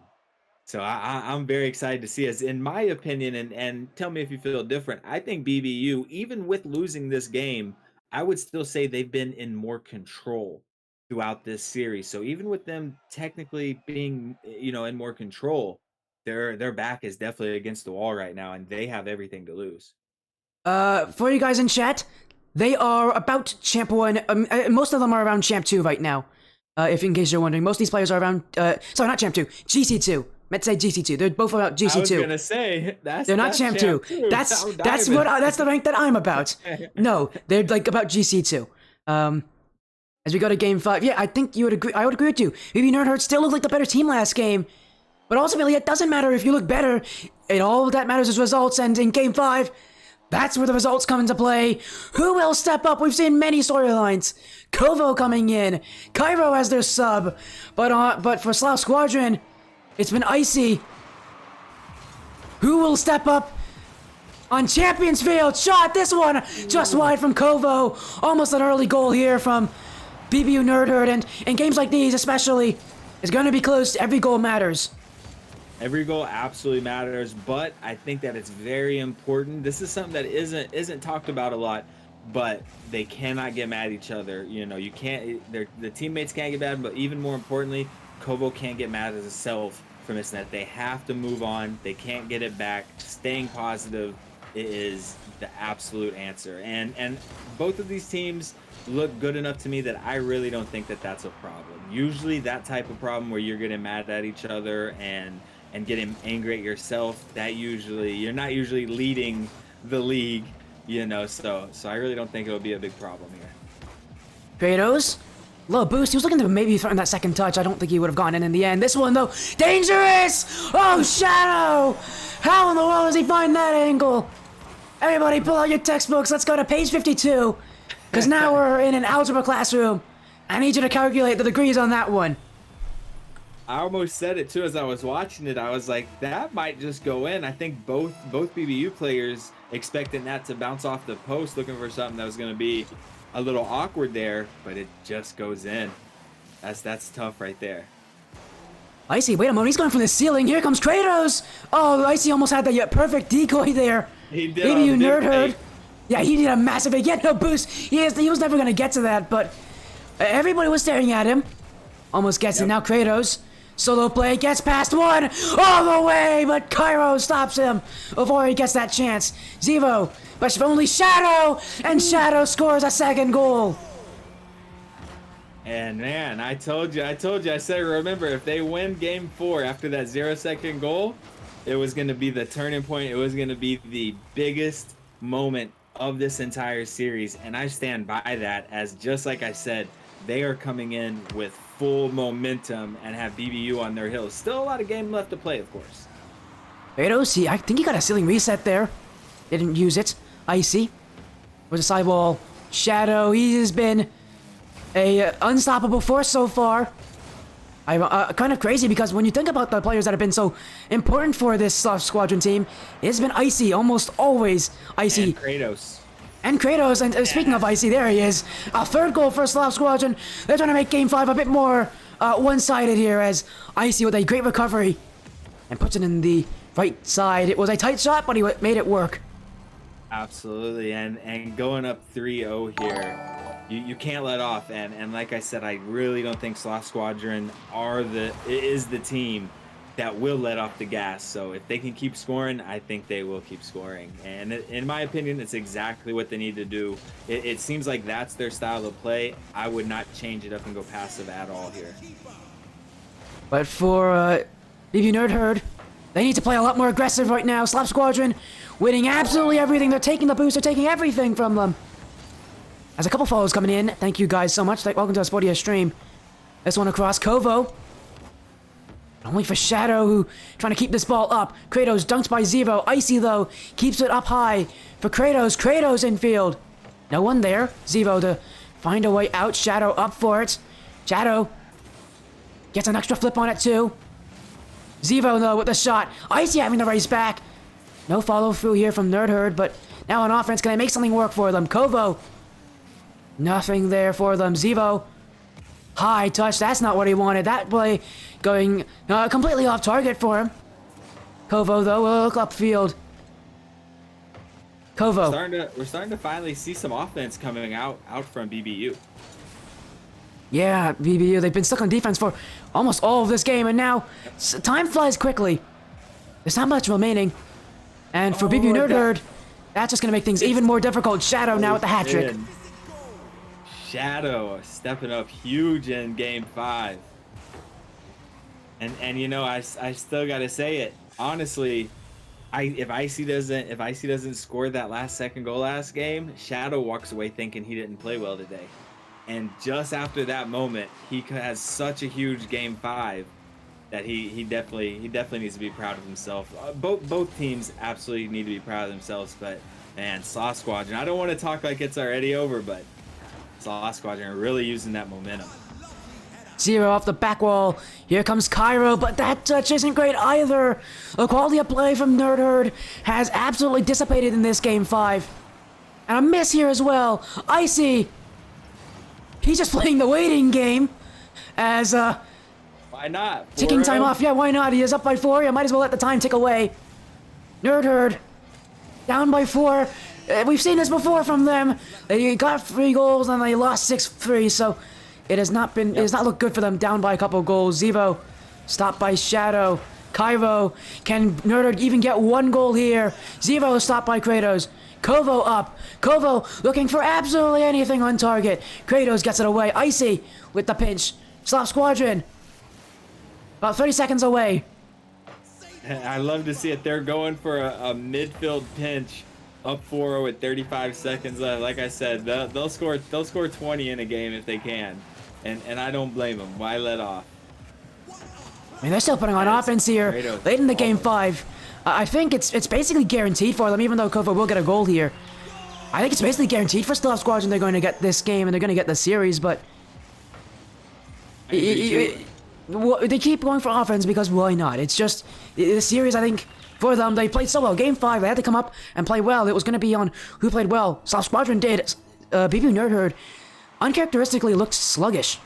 So I'm very excited to see us. In my opinion, and tell me if you feel different, I think BBU, even with losing this game, I would still say they've been in more control throughout this series. So even with them technically being, in more control, their back is definitely against the wall right now, and they have everything to lose. For you guys in chat, they are about Champ 1. Most of them are around Champ 2 right now. If in case you're wondering, most of these players are around, sorry, not Champ 2, GC2. Meant to say GC2. They're both about GC2. I was gonna say they're not Champ 2. That's the rank that I'm about. No, they're like about GC2. As we go to game 5, yeah, I think you would agree. I would agree with you. Maybe Nerd Herd still looked like the better team last game, but ultimately it doesn't matter if you look better. All that matters is results. And in game 5, that's where the results come into play. Who will step up? We've seen many storylines. Kovo coming in, Cairo as their sub, but for Sloth Squadron, it's been Icy. Who will step up on Champions Field? Shot, this one just wide from Kovo. Almost an early goal here from BBU Nerd Herd. And in games like these especially, it's going to be close. Every goal matters. Every goal absolutely matters, but I think that it's very important. This is something that isn't talked about a lot, but they cannot get mad at each other. You can't. The teammates can't get mad, but even more importantly, Kovo can't get mad at himself for missing that. They have to move on. They can't get it back. Staying positive is the absolute answer. And both of these teams, look good enough to me that I really don't think that that's a problem. Usually that type of problem where you're getting mad at each other and getting angry at yourself, that usually you're not usually leading the league, you know, so I really don't think it'll be a big problem here. Kratos, low boost. He was looking to maybe throw in that second touch. I don't think he would have gone in the end. This one, though, dangerous! Oh, Shadow! How in the world does he find that angle? Everybody pull out your textbooks. Let's go to page 52. Because now we're in an algebra classroom. I need you to calculate the degrees on that one. I almost said it too as I was watching it. I was like, that might just go in. I think both BBU players expecting that to bounce off the post, looking for something that was going to be a little awkward there, but it just goes in. That's tough right there. Icy, wait a moment. He's going from the ceiling. Here comes Kratos. Oh, Icy almost had the perfect decoy there. He did. Maybe you nerd herd. Yeah, he did a massive get no boost. He was never going to get to that, but everybody was staring at him. Almost gets it now. Kratos. Solo play, gets past one, all the way, but Cairo stops him before he gets that chance. Zevo, but if only Shadow, and Shadow scores a second goal. And man, I told you, I said, remember, if they win game 4 after that 0-second goal, it was going to be the turning point. It was going to be the biggest moment of this entire series. And I stand by that, as just like I said, they are coming in with full momentum and have BBU on their heels. Still a lot of game left to play, of course. Kratos, I think he got a ceiling reset there. Didn't use it. Icy. With a sidewall. Shadow, he has been a unstoppable force so far. I'm kind of crazy because when you think about the players that have been so important for this Sloth Squadron team, it's been Icy, almost always Icy. And Kratos. And Kratos, and speaking of Icy, there he is. A third goal for Sloth Squadron. They're trying to make Game 5 a bit more one-sided here, as Icy with a great recovery and puts it in the right side. It was a tight shot, but he made it work. Absolutely, and going up 3-0 here, you can't let off. And like I said, I really don't think Sloth Squadron is the team that will let off the gas. So if they can keep scoring, I think they will keep scoring. And in my opinion, it's exactly what they need to do. It seems like that's their style of play. I would not change it up and go passive at all here. But for BB Nerd Herd, they need to play a lot more aggressive right now. Sloth Squadron winning absolutely everything. They're taking the boost. They're taking everything from them. There's a couple follows coming in. Thank you guys so much. Welcome to our Sportia stream. This one across Kovo. Only for Shadow, who trying to keep this ball up. Kratos dunked by Zevo. Icy, though, keeps it up high for Kratos. Kratos infield. No one there. Zevo to find a way out. Shadow up for it. Shadow gets an extra flip on it, too. Zevo, though, with the shot. Icy having the race back. No follow-through here from Nerd Herd, but now on offense, can they make something work for them? Kovo. Nothing there for them. Zevo. High touch. That's not what he wanted. That play going completely off target for him. Kovo, though, will look upfield. Kovo. We're starting to finally see some offense coming out from BBU. Yeah, BBU, they've been stuck on defense for almost all of this game, and now time flies quickly. There's not much remaining. And for BBU Nerd Herd, that's just going to make things even more difficult. Shadow now with the hat trick. Shadow stepping up huge in game 5. And you know, I still got to say it. Honestly, if Icy doesn't score that second goal last game, Shadow walks away thinking he didn't play well today. And just after that moment, he has such a huge game 5 that he definitely needs to be proud of himself. Both teams absolutely need to be proud of themselves, but man, Sloth Squadron, I don't want to talk like it's already over, but Sloth Squadron are really using that momentum. Zero off the back wall. Here comes Cairo, but that touch isn't great either. The quality of play from Nerd Herd has absolutely dissipated in this game 5. And a miss here as well. Icy. He's just playing the waiting game as why not? Ticking time off. Yeah, why not? He is up by 4. You might as well let the time tick away. Nerd Herd down by 4. We've seen this before from them. They got 3 goals and they lost 6-3, so it has not been. It has not looked good for them. Down by a couple goals. Zevo stopped by Shadow. Cairo, can Nerd Herd even get 1 goal here? Zevo stopped by Kratos. Kovo up. Kovo looking for absolutely anything on target. Kratos gets it away. Icy with the pinch. Sloth Squadron. About 30 seconds away. I love to see it. They're going for a midfield pinch, up 4 with 35 seconds left. Like I said, they'll score 20 in a game if they can, and I don't blame them. Why let off? I mean, they're still putting on offense here Kratos late in the game almost. 5. I think it's basically guaranteed for them, even though Kovo will get a goal here. I think it's basically guaranteed for Sloth Squadron. They're going to get this game and they're going to get the series, but well, they keep going for offense because why not? It's just the series. I think for them, they played so well. Game 5, they had to come up and play well. It was going to be on who played well. Sloth Squadron did. BB Nerd Herd uncharacteristically looked sluggish.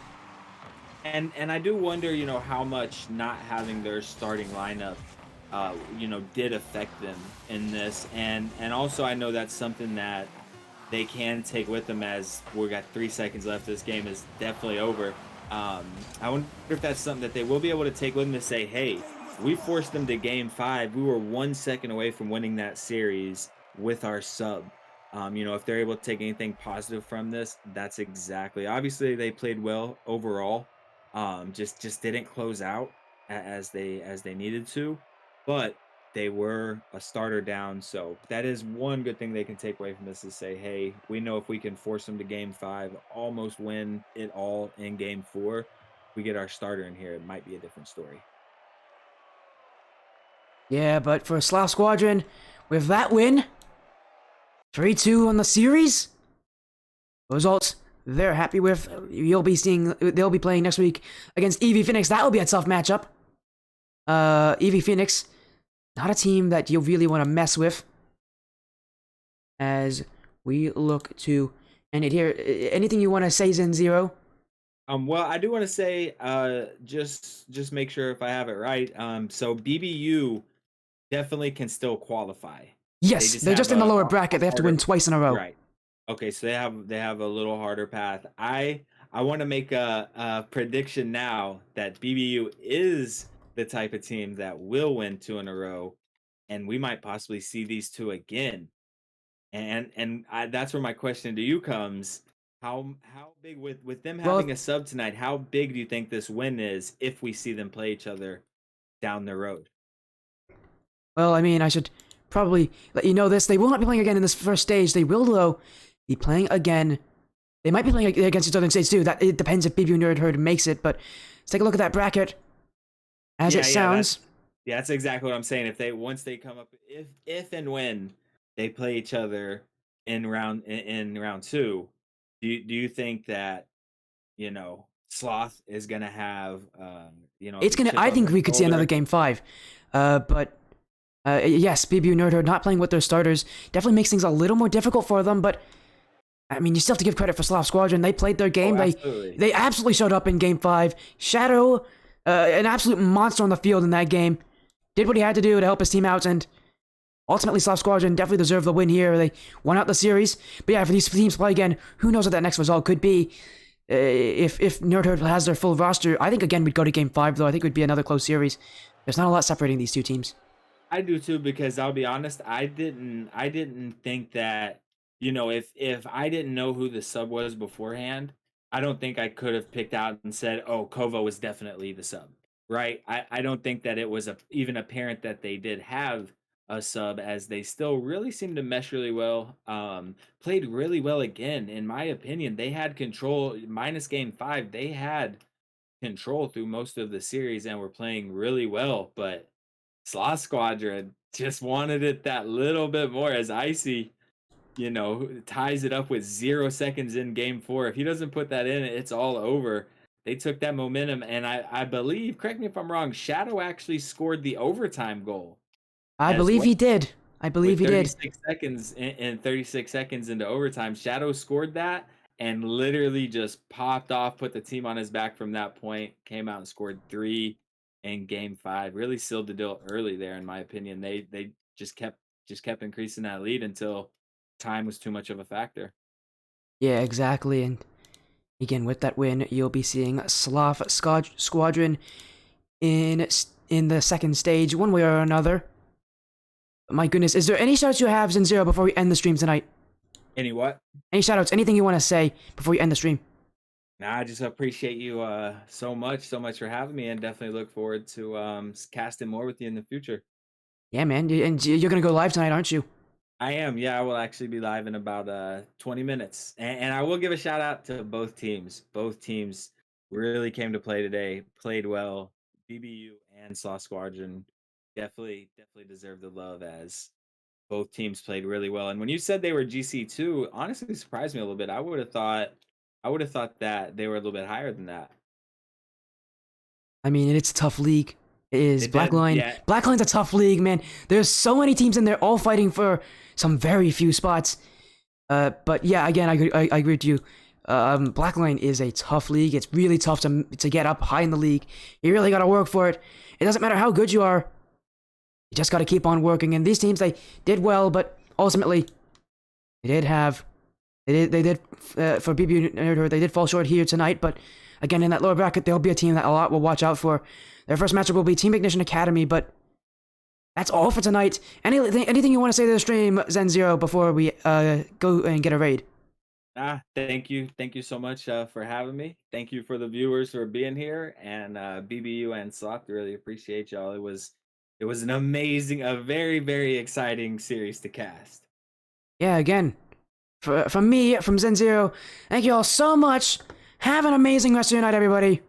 And I do wonder, how much not having their starting lineup, did affect them in this. And also I know that's something that they can take with them as we got 3 seconds left. This game is definitely over. I wonder if that's something that they will be able to take with them to say, hey, we forced them to game 5. We were 1 second away from winning that series with our sub. If they're able to take anything positive from this, that's exactly. Obviously, they played well overall. Just didn't close out as they needed to, but they were a starter down. So that is one good thing they can take away from this is say, hey, we know if we can force them to game 5, almost win it all in game 4, we get our starter in here, it might be a different story. Yeah, but for Sloth Squadron, with that win, 3-2 on the series, results they're happy with. They'll be playing next week against EV Phoenix. That will be a tough matchup. EV Phoenix, not a team that you really want to mess with. As we look to end it here, anything you want to say, ZenZero? Well, I do want to say, just make sure if I have it right. So BBU definitely can still qualify. Yes, they're just in the lower bracket. They have to win twice in a row. Right. Okay, so they have a little harder path. I want to make a prediction now that BBU is the type of team that will win 2 in a row, and we might possibly see these 2 again. And that's where my question to you comes. How big with them having a sub tonight? How big do you think this win is if we see them play each other down the road? Well, I mean, I should probably let you know this. They will not be playing again in this first stage. They will, though, be playing again. They might be playing against each other in stage 2. That it depends if BB Nerd Herd makes it. But let's take a look at that bracket. As it sounds. That's exactly what I'm saying. Once they come up, if and when they play each other in round 2, do you think that Sloth is gonna have It's gonna. I think we could see another game 5. But yes, BB Nerd Herd not playing with their starters definitely makes things a little more difficult for them. But I mean, you still have to give credit for Sloth Squadron. They played their game. They absolutely showed up in game 5. Shadow, an absolute monster on the field in that game, did what he had to do to help his team out, and ultimately Sloth Squadron definitely deserved the win here. They won out the series. But yeah, for these teams to play again, who knows what that next result could be. If Nerd Herd has their full roster, I think again we'd go to game 5, though. I think it would be another close series. There's not a lot separating these two teams. I do too, because I'll be honest, I didn't think that, if I didn't know who the sub was beforehand, I don't think I could have picked out and said, oh, Kovo is definitely the sub, right? I don't think that it was even apparent that they did have a sub, as they still really seemed to mesh really well. Played really well again, in my opinion. They had control, minus game 5, they had control through most of the series and were playing really well, but Sloth Squadron just wanted it that little bit more, as Icy, ties it up with 0 seconds in game 4. If he doesn't put that in, it's all over. They took that momentum, and I believe, correct me if I'm wrong, Shadow actually scored the overtime goal. I believe he did. I believe he did. 36 seconds and 36 seconds into overtime, Shadow scored that and literally just popped off, put the team on his back from that point, came out and scored 3 in game 5. Really sealed the deal early there, in my opinion. They just kept increasing that lead until time was too much of a factor. Yeah, exactly. And again, with that win, you'll be seeing Sloth Squadron in the second stage, one way or another. My goodness, is there any shoutouts you have, ZenZero, before we end the stream tonight? Any what? Any shoutouts, anything you want to say before we end the stream? Nah, I just appreciate you so much for having me, and definitely look forward to casting more with you in the future. Yeah, man, and you're gonna go live tonight, aren't you? I am, yeah. I will actually be live in about 20 minutes, and I will give a shout out to both teams. Both teams really came to play today, played well. BBU and Sloth Squadron definitely deserve the love, as both teams played really well. And when you said they were GC2, honestly surprised me a little bit. I would have thought that they were a little bit higher than that. I mean, it's a tough league. It is. It does, yeah. Blackline's a tough league, man. There's so many teams in there, all fighting for some very few spots. But yeah, again, I agree with you. Blackline is a tough league. It's really tough to get up high in the league. You really gotta work for it. It doesn't matter how good you are. You just gotta keep on working. And these teams, they did well, but ultimately, they did for BBU Nerd, they did fall short here tonight. But again, in that lower bracket, there'll be a team that a lot will watch out for. Their first matchup will be Team Ignition Academy, but that's all for tonight. Anything you want to say to the stream, ZenZero, before we go and get a raid? Thank you so much for having me. Thank you for the viewers for being here, and BBU and Sloth, really appreciate y'all. It was an amazing, a very, very exciting series to cast. Yeah, again, from me, from ZenZero, thank you all so much. Have an amazing rest of your night, everybody.